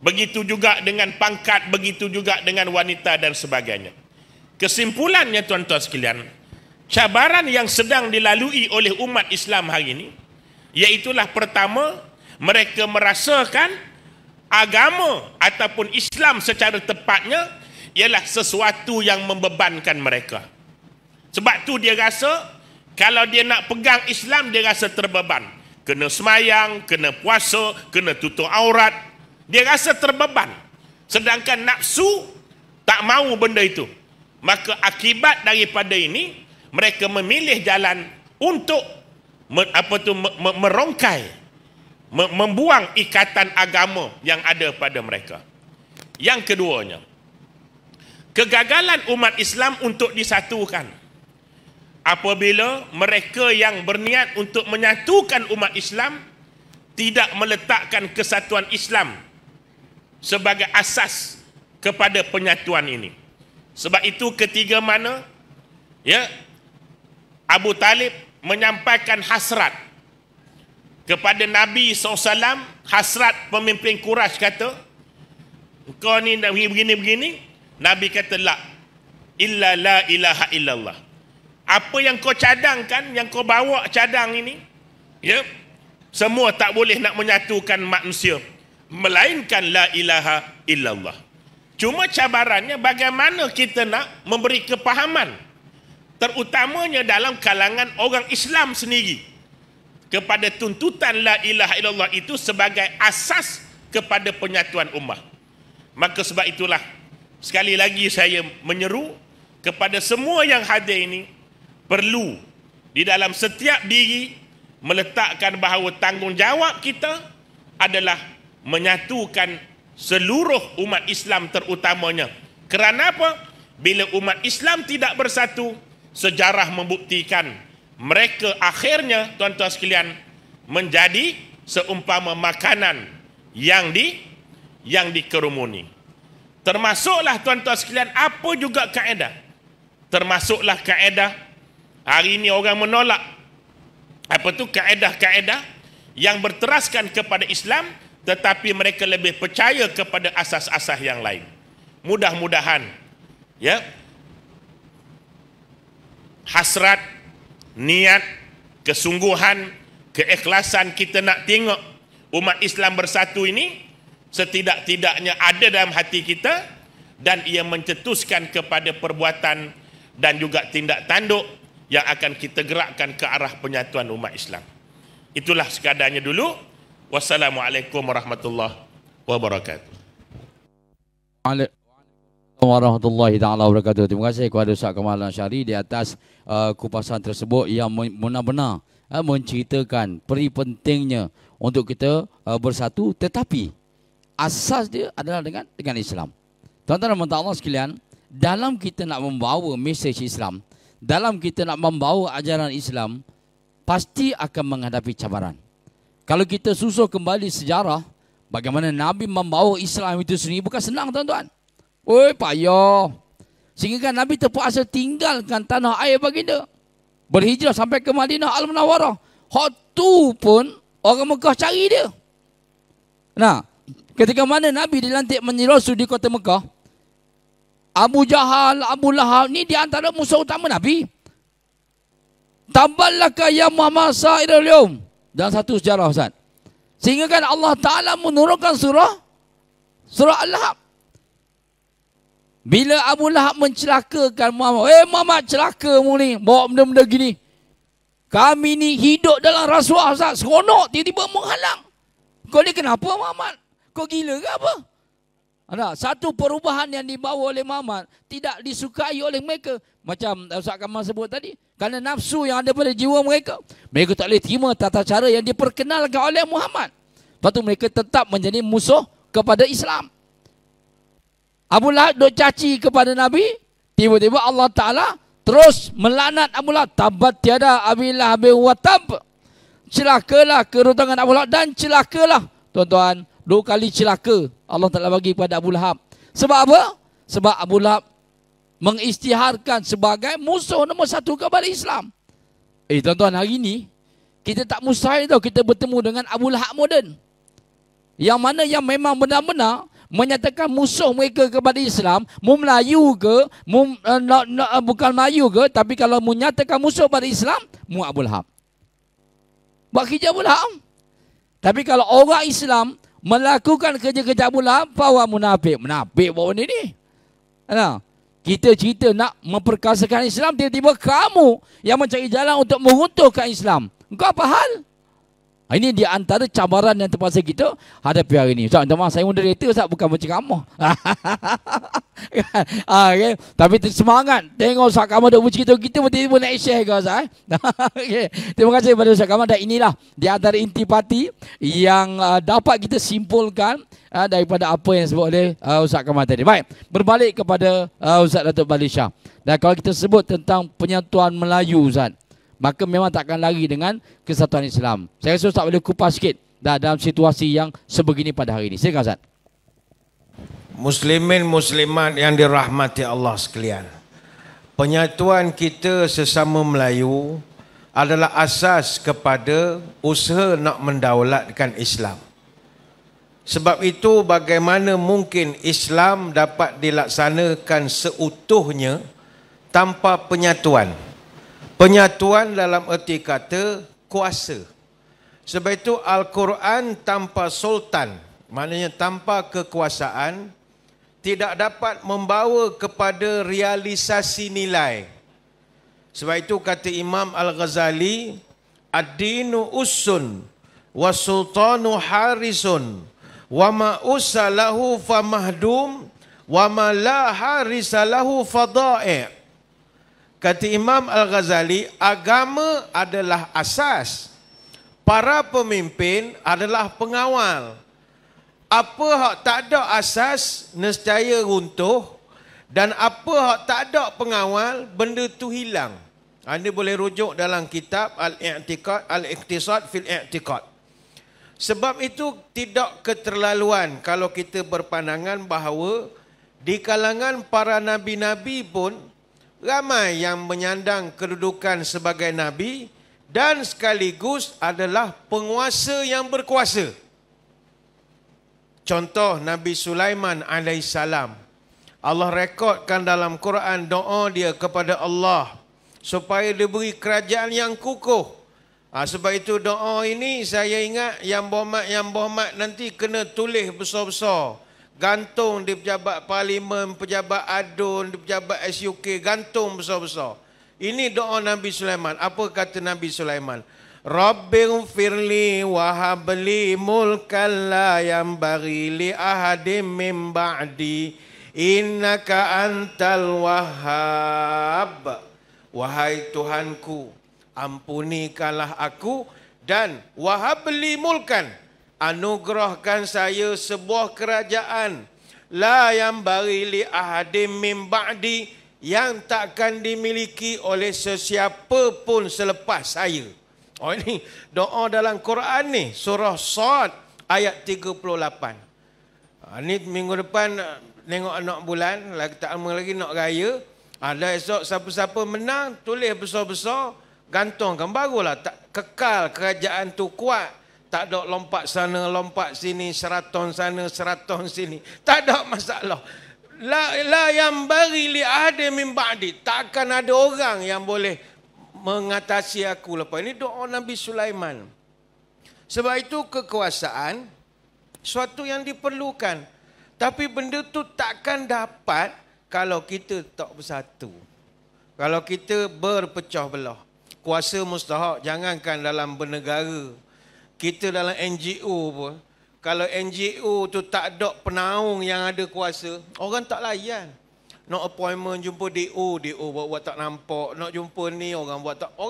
Begitu juga dengan pangkat, begitu juga dengan wanita dan sebagainya. Kesimpulannya tuan-tuan sekalian, cabaran yang sedang dilalui oleh umat Islam hari ini, iaitulah pertama, mereka merasakan agama ataupun Islam secara tepatnya ialah sesuatu yang membebankan mereka. Sebab tu dia rasa kalau dia nak pegang Islam, dia rasa terbeban. Kena semayang, kena puasa, kena tutup aurat. Dia rasa terbeban. Sedangkan nafsu tak mahu benda itu. Maka akibat daripada ini, mereka memilih jalan untuk merongkai, membuang ikatan agama yang ada pada mereka. Yang keduanya, kegagalan umat Islam untuk disatukan. Apabila mereka yang berniat untuk menyatukan umat Islam tidak meletakkan kesatuan Islam sebagai asas kepada penyatuan ini. Sebab itu ketiga mana ya, Abu Talib menyampaikan hasrat kepada Nabi SAW. Hasrat pemimpin Quraisy kata, kau ni begini-begini. Nabi kata, la illa la ilaha illallah. Apa yang kau cadangkan, yang kau bawa cadang ini, ya, semua tak boleh nak menyatukan manusia melainkan la ilaha illallah. Cuma cabarannya bagaimana kita nak memberi kepahaman, terutamanya dalam kalangan orang Islam sendiri, kepada tuntutan la ilaha illallah itu sebagai asas kepada penyatuan ummah. Maka sebab itulah sekali lagi saya menyeru kepada semua yang hadir ini, perlu di dalam setiap diri meletakkan bahawa tanggungjawab kita adalah menyatukan seluruh umat Islam terutamanya. Kerana apa? Bila umat Islam tidak bersatu, sejarah membuktikan mereka akhirnya, tuan-tuan sekalian, menjadi seumpama makanan yang dikerumuni. Termasuklah tuan-tuan sekalian, apa juga kaedah? Termasuklah kaedah, hari ini orang menolak apa tu kaedah-kaedah yang berteraskan kepada Islam, tetapi mereka lebih percaya kepada asas-asas yang lain. Mudah-mudahan ya, hasrat, niat, kesungguhan, keikhlasan kita nak tengok umat Islam bersatu ini setidak-tidaknya ada dalam hati kita, dan ia mencetuskan kepada perbuatan dan juga tindak tanduk yang akan kita gerakkan ke arah penyatuan umat Islam. Itulah sekadarnya dulu. Wassalamualaikum warahmatullahi wabarakatuh. Waalaikumsalam warahmatullahi taala wabarakatuh. Terima kasih kepada Ustaz Kamal Ansyari di atas kupasan tersebut yang benar-benar menceritakan peri pentingnya untuk kita bersatu, tetapi asas dia adalah dengan Islam. Tuan-tuan dan puan-puan Allah sekalian, dalam kita nak membawa mesej Islam, dalam kita nak membawa ajaran Islam, pasti akan menghadapi cabaran. Kalau kita susun kembali sejarah, bagaimana Nabi membawa Islam itu sendiri bukan senang, tuan-tuan. Oi, payah. Sehingga kan Nabi terpaksa tinggalkan tanah air baginda, berhijrah sampai ke Madinah Al-Munawwarah. Hak tu pun orang Mekah cari dia. Nah, ketika mana Nabi dilantik menjadi rasul di kota Mekah, Abu Jahal, Abu Lahab ni di antara musuh utama Nabi. Taballaka ya Muhammad sa'irul yawm. Dalam satu sejarah, Ustaz. Sehingga kan Allah Ta'ala menurunkan surah Al-Lahab. Bila Abu Lahab mencelakakan Muhammad, Muhammad celakamu ni, bawa benda-benda gini. Kami ni hidup dalam rasuah, Ustaz. Seronok tiba-tiba menghalang. Kau ni kenapa, Muhammad? Kau gila ke apa? Ada satu perubahan yang dibawa oleh Muhammad tidak disukai oleh mereka. Macam Ustaz Kamal sebut tadi, kerana nafsu yang ada pada jiwa mereka, mereka tak boleh terima tata cara yang diperkenalkan oleh Muhammad. Lepas tu mereka tetap menjadi musuh kepada Islam. Abu Lahab duk caci kepada Nabi, tiba-tiba Allah Ta'ala terus melaknat Abu Lahab. Tabat tiada Abi Lahab wa tab. Celakalah kerutangan Abu Lahab dan celakalah. Tuan-tuan, 2 kali celaka Allah Ta'ala bagi kepada Abu Lahab. Sebab apa? Sebab Abu Lahab mengisytiharkan sebagai musuh nombor 1 kepada Islam. Tuan-tuan, hari ini Kita tak mustahil tau kita bertemu dengan Abu Lahab moden. Yang mana yang memang benar-benar menyatakan musuh mereka kepada Islam, mu Melayu ke, bukan Melayu ke, tapi kalau menyatakan musuh pada Islam, mu Abu Lahab. Buat kerja Abu Lahab. Tapi kalau orang Islam melakukan kerja-kerja Abu Lahab, fawa munafik. Munafik bawa benda ni. Kita cerita nak memperkasakan Islam, tiba-tiba kamu yang mencari jalan untuk meruntuhkan Islam. Engkau apa hal? Ini di antara cabaran yang terpaksa kita hadapi hari ini. Ustaz, minta maaf, saya moderator, Ustaz, bukan penceramah. Okay. Tapi semangat. Tengok Ustaz Kamal duk bercerita kita, tiba-tiba nak share ke Ustaz. Okay. Terima kasih kepada Ustaz Kamal. Dan inilah di antara intipati yang dapat kita simpulkan daripada apa yang disebut oleh Ustaz Kamal tadi. Baik, berbalik kepada Ustaz Datuk Balil Shah. Dan kalau kita sebut tentang penyatuan Melayu, Ustaz, maka memang takkan lari dengan kesatuan Islam. Saya rasa Ustaz boleh kupas sikit dalam situasi yang sebegini pada hari ini. Silakan Ustaz. Muslimin muslimat yang dirahmati Allah sekalian. Penyatuan kita sesama Melayu adalah asas kepada usaha nak mendaulatkan Islam. Sebab itu bagaimana mungkin Islam dapat dilaksanakan seutuhnya tanpa penyatuan. Penyatuan dalam erti kata kuasa. Sebab itu Al-Quran tanpa sultan, maknanya tanpa kekuasaan, tidak dapat membawa kepada realisasi nilai. Sebab itu kata Imam Al-Ghazali, ad-dinu ussun wa sultanu harisun wa ma usalahu famahdum wa ma la harisalahu fada'i'. Kata Imam Al-Ghazali, agama adalah asas. Para pemimpin adalah pengawal. Apa hak tak ada asas, nescaya runtuh. Dan apa hak tak ada pengawal, benda tu hilang. Anda boleh rujuk dalam kitab Al-I'tiqad, Al-Iqtisad fil I'tiqad. Sebab itu tidak keterlaluan kalau kita berpandangan bahawa di kalangan para nabi-nabi pun ramai yang menyandang kedudukan sebagai nabi dan sekaligus adalah penguasa yang berkuasa. Contoh Nabi Sulaiman alaihissalam. Allah rekodkan dalam Quran doa dia kepada Allah supaya diberi kerajaan yang kukuh. Sebab itu doa ini saya ingat yang berhormat nanti kena tulis besar-besar. Gantung di pejabat parlimen, pejabat adun, di pejabat SUK, gantung besar-besar. Ini doa Nabi Sulaiman. Apa kata Nabi Sulaiman? Rabbighfirli wa habli mulkan la yanbaghi li ahadin min ba'di innaka antal wahhab. Wahai Tuhanku, ampunikanlah aku dan wahabli mulkan, anugerahkan saya sebuah kerajaan la yang bari li ahadim min ba'di, yang takkan dimiliki oleh sesiapa pun selepas saya. Oh, ini doa dalam Quran ni, surah Sad ayat 38. Ni minggu depan tengok anak bulan, lagi tak lama lagi nak raya. Ada esok siapa-siapa menang, tulis besar-besar, gantungkan, barulah tak kekal kerajaan tu kuat. Tak ada lompat sana, lompat sini, seraton sana, seraton sini. Tak ada masalah. La yang bari li ahadin min ba'di. Takkan ada orang yang boleh mengatasi aku lepas. Ini doa Nabi Sulaiman. Sebab itu kekuasaan suatu yang diperlukan. Tapi benda tu takkan dapat kalau kita tak bersatu. Kalau kita berpecah belah. Kuasa mustahak, jangankan dalam bernegara. Kita dalam NGO pun, kalau NGO tu tak ada penaung yang ada kuasa, orang tak layan. Nak appointment jumpa DO buat tak nampak. Nak jumpa ni orang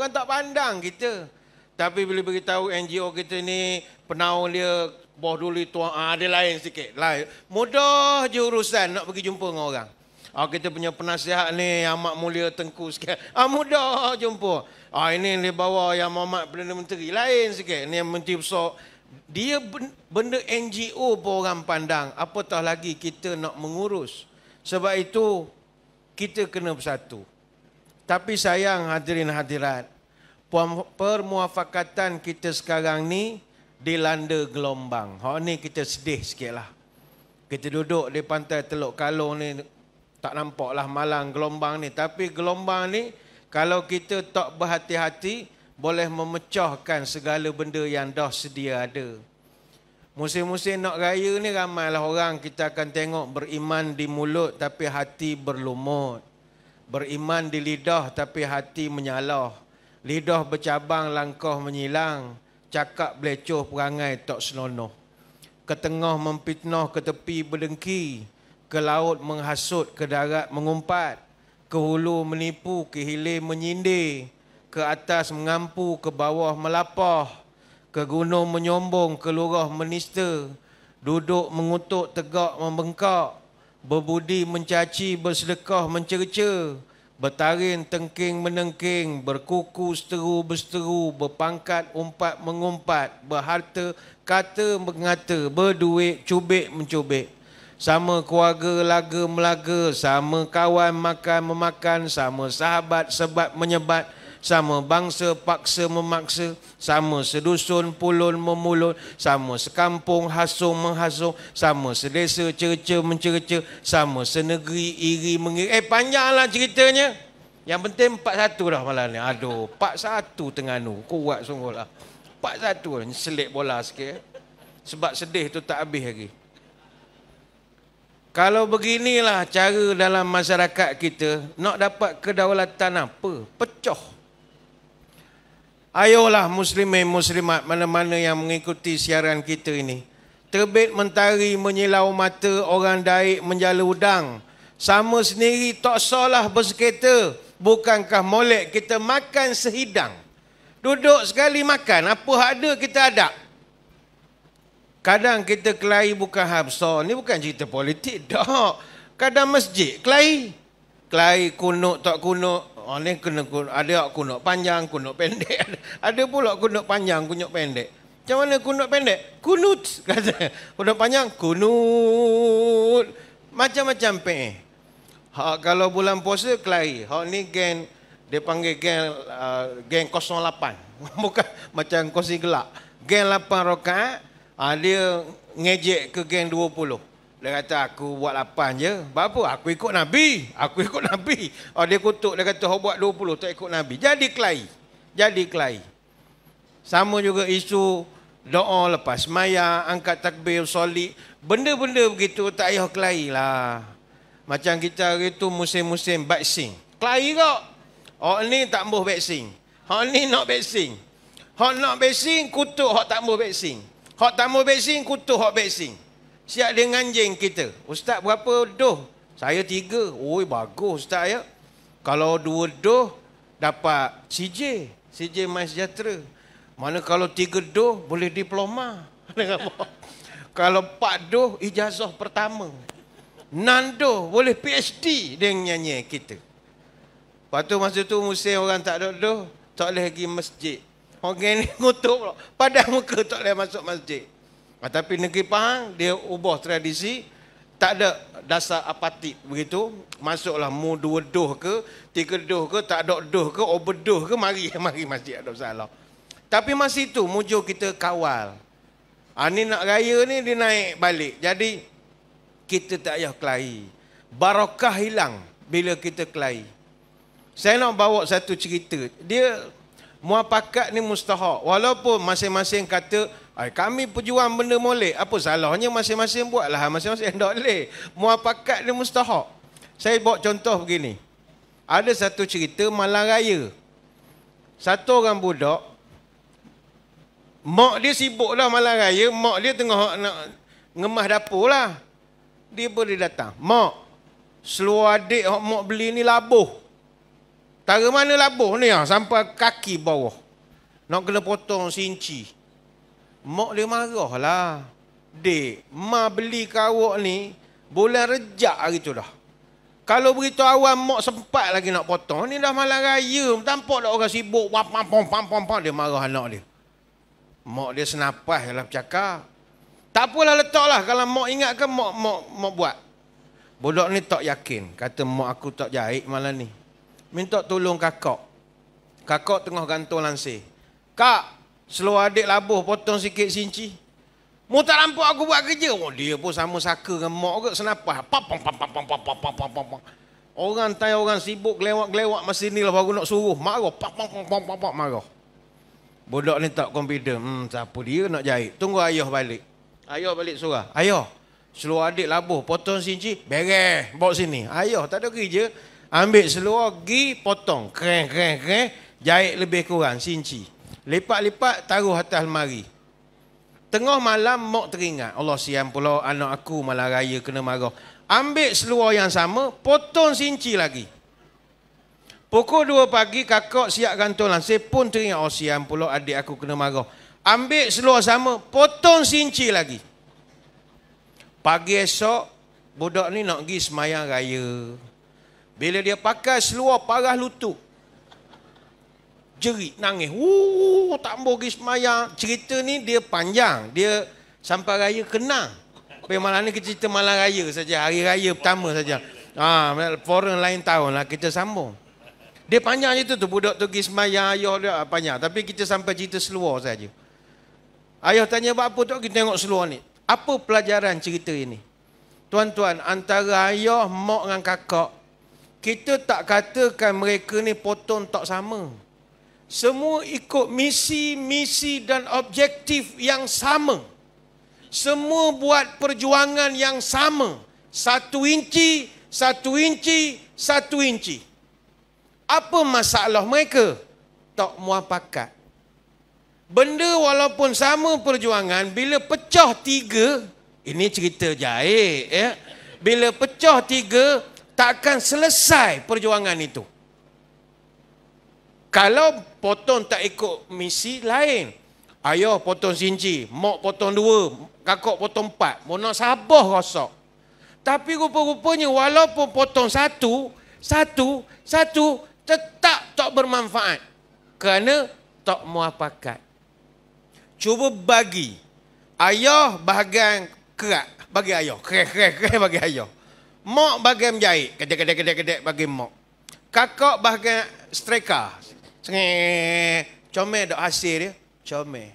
tak pandang kita. Tapi bila beritahu NGO kita ni penaung dia bawah dulu tuan, dia lain sikit. Lain. Mudah je urusan nak pergi jumpa dengan orang. Kita punya penasihat ni Amat Mulia Tengku sikit. Mudah jumpa. Ini dia bawa yang Muhammad Perdana Menteri. Lain sikit. Ni yang Menteri Besar. Dia benda NGO pun orang pandang. Apatah lagi kita nak mengurus. Sebab itu kita kena bersatu. Tapi sayang hadirin hadirat, permuafakatan kita sekarang ni dilanda gelombang. Hak ni kita sedih sikit lah. Kita duduk di pantai Teluk Kalong ni, tak nampak lah malang gelombang ni. Tapi gelombang ni, kalau kita tak berhati-hati, boleh memecahkan segala benda yang dah sedia ada. Musim-musim nak raya ni ramailah orang kita akan tengok beriman di mulut tapi hati berlumut. Beriman di lidah tapi hati menyalah. Lidah bercabang, langkah menyilang. Cakap belecoh, perangai tak senonoh. Ke tengah memfitnah, ke tepi berdengki. Ke laut menghasut, ke darat mengumpat. Ke hulu menipu, ke hilir menyindir. Ke atas mengampu, ke bawah melapah. Ke gunung menyombong, ke lurah menista. Duduk mengutuk, tegak membengkak. Berbudi mencaci, bersedekah mencerca. Bertaring tengking menengking, berkuku seteru berseteru, berpangkat umpat mengumpat, berharta kata mengata, berduit cubik mencubik. Sama keluarga laga melaga, sama kawan makan memakan, sama sahabat sebat menyebat, sama bangsa paksa memaksa, sama sedusun pulun memulut, sama sekampung hasung menghasung, sama sedesa cerca mencerca, sama senegeri iri mengiri. Panjanglah ceritanya. Yang penting 4-1 dah malam ni. Aduh, 4-1 Terengganu. Kuat sungguh lah. 4-1 selit bola sikit. Sebab sedih tu tak habis lagi. Kalau beginilah cara dalam masyarakat kita, nak dapat kedaulatan apa? Pecah. Ayolah muslimin muslimat mana-mana yang mengikuti siaran kita ini. Terbit mentari menyilau mata, orang daik menjala udang. Sama sendiri tak salah berseketa. Bukankah molek kita makan sehidang? Duduk sekali makan, apa ada kita ada. Kadang kita kelahi bukan hal besar. Ni bukan cerita politik. Tak. Kadang masjid kelahi. Kelahi kunut tak kunut. Oh, ni kena ada kunut panjang, kunut pendek. Ada pula kunut panjang, kunut pendek. Macam mana kunut pendek? Kunut. Kata. Kunut panjang, kunut. Macam-macam pe. Hak kalau bulan puasa kelahi. Hak ni geng, dia panggil geng 08. Bukan macam kursi gelak. Geng 8 rakaat, dia ngejek ke geng 20. Dia kata, aku buat 8 je. Apa? Aku ikut Nabi. Aku ikut Nabi. Oh, dia kutuk. Dia kata, buat 20, tak ikut Nabi. Jadi kelahi. Jadi kelahi. Sama juga isu doa lepas maya, angkat takbir, solik. Benda-benda begitu tak payah kelahi lah. Macam kita hari tu musim-musim baksing. Kelahi kok. Oh, ni tak mahu baksing. Hak ni nak baksing. Hak nak baksing, kutuk hak tak mahu baksing. Hak tak mahu baksing, kutuk hak baksing. Siap dia nganjing kita. Ustaz berapa doh? Saya 3. Oi, bagus Ustaz ya. Kalau 2 doh, dapat CJ. CJ My Sejahtera. Mana kalau 3 doh, boleh diploma. Kalau 4 doh, ijazah pertama. 6 doh, boleh PhD dia nyanyi kita. Lepas tu masa tu musim orang tak ada doh, tak boleh pergi masjid. Orang ni ngutuk pula. Padahal muka tak boleh masuk masjid. Tapi negeri Pahang, dia ubah tradisi. Tak ada dasar apatit begitu. Masuklah mu 2 doh ke, 3 doh ke, tak ada doh ke, overdoh ke, mari masjid, ada salah. Tapi masa itu, mujur kita kawal. Ni nak raya ni, dia naik balik. Jadi, kita tak payah kelahi. Barakah hilang bila kita kelahi. Saya nak bawa satu cerita. Dia, muafakat ni mustahak. Walaupun masing-masing kata, kami pejuang benda molek. Apa salahnya masing-masing buatlah. Masing-masing tak boleh. Muafakat ni mustahak. Saya bawa contoh begini. Ada satu cerita malam raya. Satu orang budak, mak dia sibuk lah malam raya. Mak dia tengah nak ngemas dapur lah. Dia boleh datang. Mak, seluar adik yang mak beli ni labuh. Tara mana labuh ni sampai kaki bawah. Nak kena potong sinci. Mak dia marah lah. Dek, mak beli kawak ni bulan Rejab hari tu dah. Kalau beritahu awal mak sempat lagi nak potong. Ni dah malam raya. Tampak dah orang sibuk. Dia marah anak dia. Mak dia senapas dalam bercakap. Tak apalah letaklah. Kalau mak ingatkan mak buat. Budak ni tak yakin. Kata mak aku tak jahit malam ni. Minta tolong kakak. Kakak tengah gantung lansir. Kak, seluar adik labuh potong sikit sinci. Mu tak nampak aku buat kerja. Oh, dia pun sama saka dengan mak ke senapah. Orang tai orang sibuk gelewak-gelewak masa ni lah baru nak suruh. Marah. Marah. Budak ni tak confident. Siapa dia nak jahit? Tunggu ayah balik. Ayah balik surah. Ayah, seluar adik labuh potong sinci. Beres. Bawa sini. Ayah tak ada kerja. Ambil seluar, pergi potong. Keren. Jahit lebih kurang, sinci. Lipat-lipat, taruh atas almari. Tengah malam, mak teringat. Allah siam pula anak aku malam raya kena marah. Ambil seluar yang sama, potong sinci lagi. Pukul 2 pagi, kakak siap gantung lansir pun teringat. Oh siam pula adik aku kena marah. Ambil seluar sama, potong sinci lagi. Pagi esok, budak ni nak pergi semayang raya. Bila dia pakai seluar parah lutut. Jerit, nangis. Tak mau pergi semayang. Cerita ni dia panjang. Dia sampai raya kenang. Tapi malam ni kita cerita malam raya saja. Hari raya pertama saja. Foreign lain tahun lah kita sambung. Dia panjang je tu. Budak tu pergi semayang. Ayah dia panjang. Tapi kita sampai cerita seluar saja. Ayah tanya apa tu? Kita tengok seluar ni. Apa pelajaran cerita ini? Tuan-tuan, antara ayah, mak dengan kakak, kita tak katakan mereka ni potong tak sama. Semua ikut misi dan objektif yang sama. Semua buat perjuangan yang sama. 1 inci, 1 inci, 1 inci. Apa masalah mereka? Tak muafakat. Benda walaupun sama perjuangan, bila pecah 3, ini cerita jahit. Ya? Bila pecah 3, takkan selesai perjuangan itu. Kalau potong tak ikut misi lain. Ayah potong sinci, mak potong 2, kakak potong 4. Mana sabar rosak. Tapi rupa-rupanya walaupun potong satu, tetap tak bermanfaat. Kerana tak muafakat. Cuba bagi. Ayah bahagian kerak, bagi ayah. Kerak bagi ayah. Mak bahagian jahit, kedek bagi mak. Kakak bahagian striker. Comel dok hasil dia. Comel.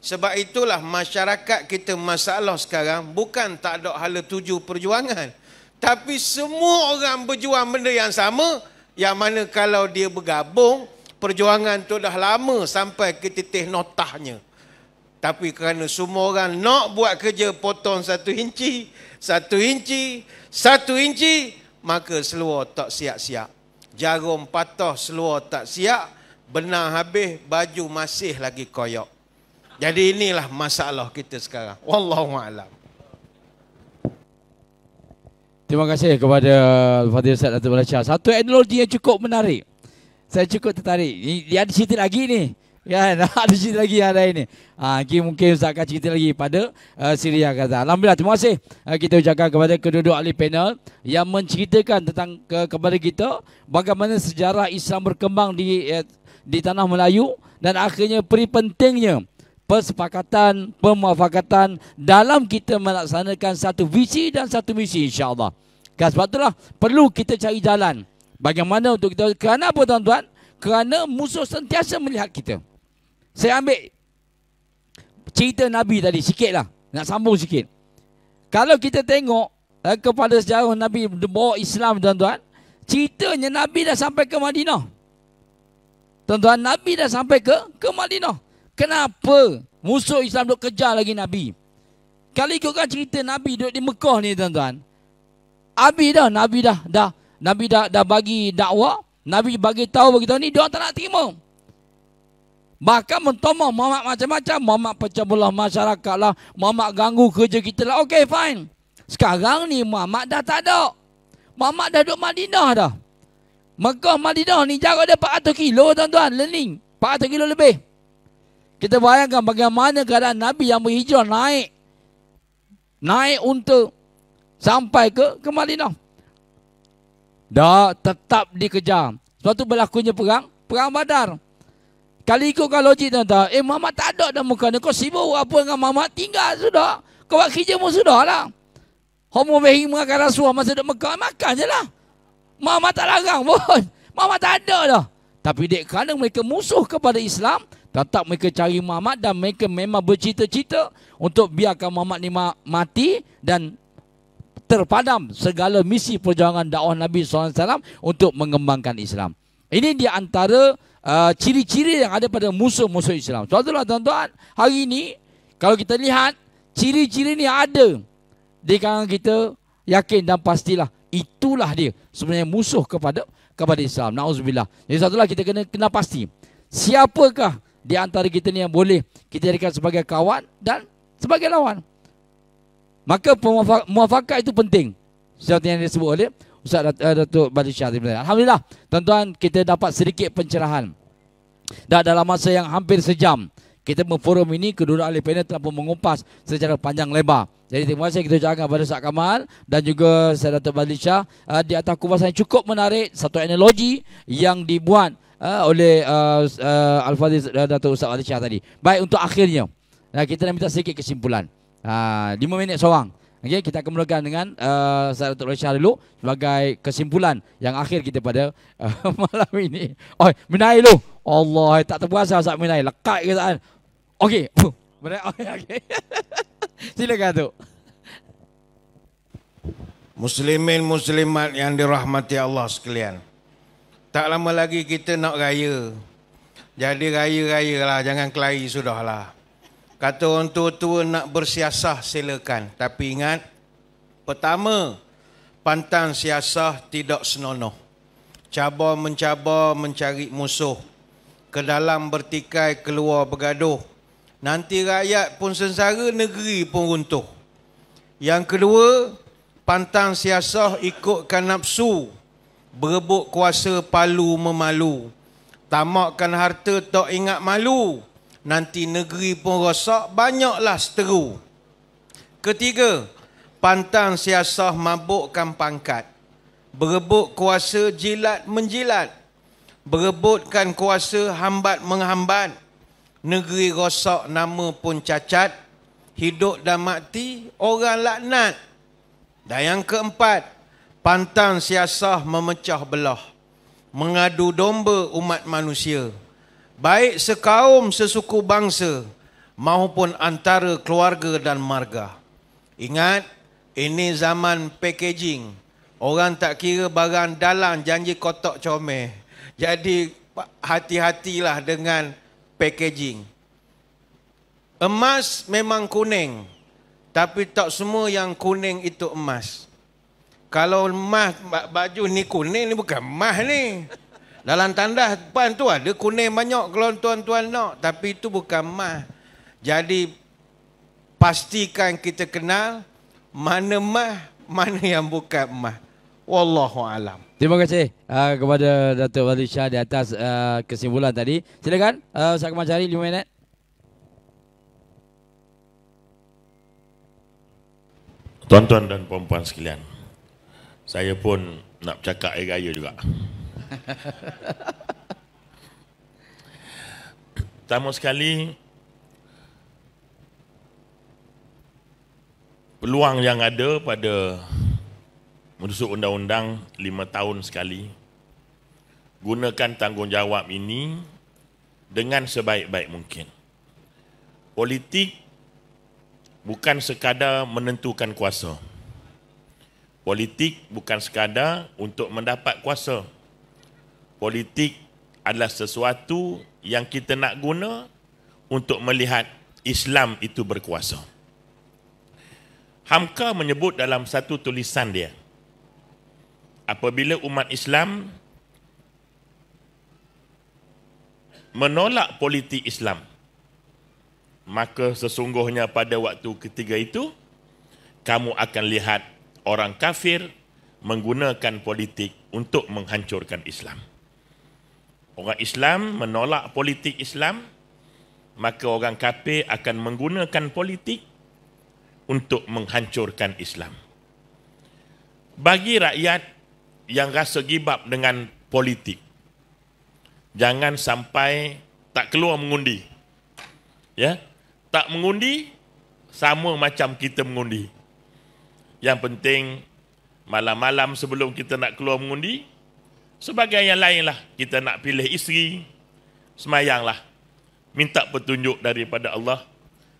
Sebab itulah masyarakat kita masalah sekarang bukan tak ada hala tuju perjuangan. Tapi semua orang berjuang benda yang sama. Yang mana kalau dia bergabung, perjuangan tu dah lama sampai ke titik notahnya. Tapi kerana semua orang nak buat kerja potong 1 inci, 1 inci, 1 inci, maka seluar tak siap-siap. Jarum patah, seluar tak siap, benar habis, baju masih lagi koyak. Jadi inilah masalah kita sekarang. Wallahualam. Terima kasih kepada Fadil Ustaz Datuk Malaysia. Satu analogi yang cukup menarik. Saya cukup tertarik. Dia ada cerita lagi ni. Ya, ada cerita lagi yang ada ini. Mungkin Ustaz akan cerita lagi pada siri yang akan datang. Alhamdulillah, terima kasih kita ucapkan kepada kedua-dua ahli panel yang menceritakan tentang kepada kita bagaimana sejarah Islam berkembang di tanah Melayu dan akhirnya peri pentingnya persepakatan, pemuafakatan dalam kita melaksanakan satu visi dan satu misi, insya-Allah. Sebab itulah perlu kita cari jalan bagaimana untuk kita. Kerana apa tuan-tuan? Kerana musuh sentiasa melihat kita. Saya ambil cerita Nabi tadi sikitlah, nak sambung sikit. Kalau kita tengok kepada sejarah Nabi bawa Islam, tuan-tuan, ceritanya Nabi dah sampai ke Madinah. Tuan-tuan, Nabi dah sampai ke Madinah. Kenapa musuh Islam duk kejar lagi Nabi? Kalau ikutkan cerita Nabi duduk di Mekah ni, tuan-tuan, Nabi dah bagi dakwah, Nabi bagi tahu ni, dia tak nak terima. Bahkan mentomah Muhammad macam-macam. Muhammad pecah belah masyarakat lah, Muhammad ganggu kerja kita lah. Okey, fine. Sekarang ni Muhammad dah tak ada. Muhammad dah duduk Madinah dah. Mekah Madinah ni jarak dia 400 kilo, tuan-tuan. Learning 400 kilo lebih. Kita bayangkan bagaimana keadaan Nabi yang berhijrah naik unta sampai ke Madinah. Dah tetap dikejar. Sebab tu berlakunya perang Badar. Kali ikutkan logik, tuan-tuan, Muhammad tak ada dah muka ni. Kau sibuk apa dengan Muhammad? Tinggal sudah. Kau buat kerja pun sudah lah. Homo behi mengakan Rasulullah masa duduk Mekah, makan je lah. Muhammad tak larang pun. Muhammad tak ada dah. Tapi kerana mereka musuh kepada Islam, tetap mereka cari Muhammad dan mereka memang bercita-cita untuk biarkan Muhammad ni mati dan terpadam segala misi perjuangan dakwah Nabi SAW untuk mengembangkan Islam. Ini di antara ciri-ciri yang ada pada musuh-musuh Islam. Tuan-tuan, tuan-tuan, hari ini kalau kita lihat ciri-ciri ni ada di kalangan kita, yakin dan pastilah itulah dia sebenarnya musuh kepada Islam. Na'udzubillah. Jadi satulah kita kena pasti siapakah di antara kita ni yang boleh kita jadikan sebagai kawan dan sebagai lawan. Maka muafakat itu penting. Seperti yang disebut oleh Ustaz Datuk Badri Shah. Alhamdulillah, tuan-tuan, kita dapat sedikit pencerahan. Dan dalam masa yang hampir sejam kita berforum ini, kedua ahli panel telah pun mengupas secara panjang lebar. Jadi terima kasih kita ucapkan kepada Ustaz Kamal dan juga Ustaz Datuk Badri Shah di atas kupasan yang cukup menarik, satu analogi yang dibuat oleh Al-Fadhil Datuk Ustaz Badri Shah tadi. Baik, untuk akhirnya kita nak minta sedikit kesimpulan. 5 minit seorang. Okay, kita akan mulakan dengan Ustaz Datuk Badri Shah dulu sebagai kesimpulan yang akhir kita pada malam ini. Oh, Minai lu. Allah, tak terpuasa Ustaz Minai. Lekat ke tak? Okey. Okey. Silakan tu. Muslimin muslimat yang dirahmati Allah sekalian. Tak lama lagi kita nak raya. Jadi raya-raya lah, jangan kelahi sudahlah. Kata orang tua-tua nak bersiasah silakan. Tapi ingat, pertama, pantang siasah tidak senonoh. Cabar mencabar mencari musuh. Ke dalam bertikai, keluar bergaduh. Nanti rakyat pun sengsara, negeri pun runtuh. Yang kedua, pantang siasah ikutkan nafsu. Berebut kuasa palu memalu. Tamakkan harta tak ingat malu. Nanti negeri pun rosak, banyaklah seteru. Ketiga, pantang siasah mabukkan pangkat. Berebut kuasa jilat menjilat. Berebutkan kuasa hambat menghambat. Negeri rosak, nama pun cacat. Hidup dan mati orang laknat. Dan yang keempat, pantang siasah memecah belah. Mengadu domba umat manusia. Baik sekaum sesuku bangsa maupun antara keluarga dan marga. Ingat, ini zaman packaging. Orang tak kira barang dalam janji kotak comel. Jadi hati-hatilah dengan packaging. Emas memang kuning, tapi tak semua yang kuning itu emas. Kalau emas baju ni kuning, ni bukan emas ni. Dalam tandas depan tu ada kuning banyak kalau tuan-tuan nak, tapi itu bukan emas. Jadi pastikan kita kenal mana emas, mana yang bukan emas. Wallahu alam. Terima kasih kepada Datuk Badri Shah di atas kesimpulan tadi. Silakan Ustaz Kamal cari 5 minit. Tuan-tuan dan puan-puan sekalian, saya pun nak bercakap air raya juga. Pertama sekali, peluang yang ada pada menusuk undang-undang 5 tahun sekali, gunakan tanggungjawab ini dengan sebaik-baik mungkin. Politik bukan sekadar menentukan kuasa. Politik bukan sekadar untuk mendapat kuasa. Politik adalah sesuatu yang kita nak guna untuk melihat Islam itu berkuasa. Hamka menyebut dalam satu tulisan dia, apabila umat Islam menolak politik Islam, maka sesungguhnya pada waktu ketiga itu, kamu akan lihat orang kafir menggunakan politik untuk menghancurkan Islam. Orang Islam menolak politik Islam, maka orang kafir akan menggunakan politik untuk menghancurkan Islam. Bagi rakyat yang rasa gibap dengan politik, jangan sampai tak keluar mengundi. Ya, tak mengundi sama macam kita mengundi. Yang penting malam-malam sebelum kita nak keluar mengundi, Sebagai yang lainlah, kita nak pilih isteri, semayanglah. Minta petunjuk daripada Allah,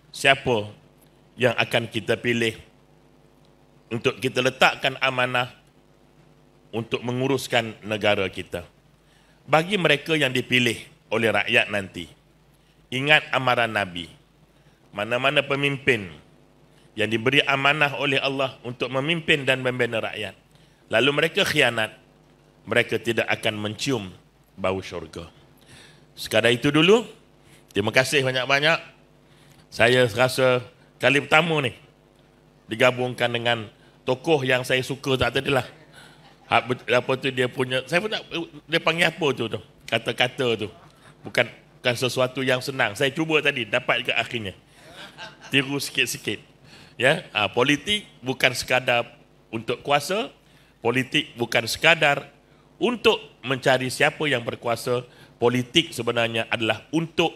siapa yang akan kita pilih untuk kita letakkan amanah untuk menguruskan negara kita. Bagi mereka yang dipilih oleh rakyat nanti, ingat amaran Nabi. Mana-mana pemimpin yang diberi amanah oleh Allah untuk memimpin dan membina rakyat, lalu mereka khianat, mereka tidak akan mencium bau syurga. Sekadar itu dulu. Terima kasih banyak-banyak. Saya rasa kali pertama ni digabungkan dengan tokoh yang saya suka tak tadilah. Apa tu dia punya, saya pun tak, dia panggil apa tu, kata-kata tu. Bukan sesuatu yang senang. Saya cuba tadi, dapat ke akhirnya. Tiru sikit-sikit. Ya, politik bukan sekadar untuk kuasa, politik bukan sekadar untuk mencari siapa yang berkuasa. Politik sebenarnya adalah untuk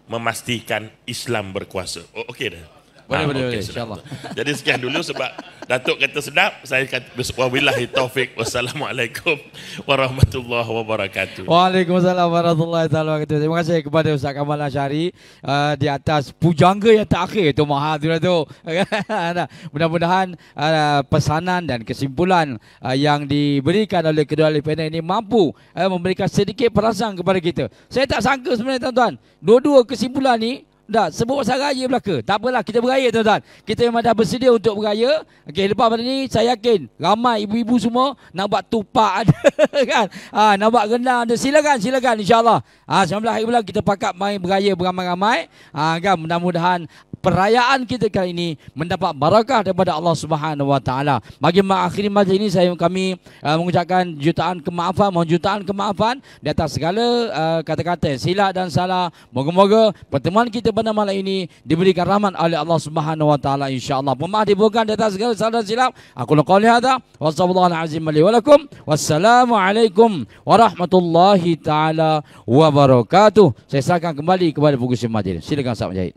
memastikan Islam berkuasa. Oh, okey dah. Boleh, insyaAllah. Jadi sekian dulu sebab Datuk kata sedap, saya kata wabillahi taufik. Wassalamualaikum warahmatullahi wabarakatuh. Waalaikumsalam warahmatullahi wabarakatuh. Terima kasih kepada Ustaz Kamal Asyari di atas pujangga yang terakhir tu, mahal tu Datuk. Mudah-mudahan pesanan dan kesimpulan yang diberikan oleh kedua ahli panel ini mampu memberikan sedikit perasan kepada kita. Saya tak sangka sebenarnya tuan-tuan, dua-dua kesimpulan ni dah sebut pasal raya belaka. Tak apalah, kita beraya tuan-tuan. Kita memang dah bersedia untuk beraya. Okey, lepas pada ni saya yakin ramai ibu-ibu semua nak buat tupak ada kan. Nak buat rendang ada. Silakan insya-Allah. 19 hari bulan kita pakat main beraya beramai-ramai. Kan mudah-mudahan perayaan kita kali ini mendapat barakah daripada Allah Subhanahu Wa Taala. Bagi mengakhiri majlis ini kami mengucapkan jutaan kemaafan di atas segala kata-kata silap dan salah. Moga-moga pertemuan kita pada malam ini diberikan rahmat oleh Allah Subhanahu Wa Taala insya-Allah. Pemaaf dibukan di atas segala salah dan silap. Aku qouli hadza wa sallallahu alaihi wa lakum. Wassalamualaikum warahmatullahi taala wabarakatuh. Saya serahkan kembali kepada pengurusi majlis. Silakan Ustaz Mujahid.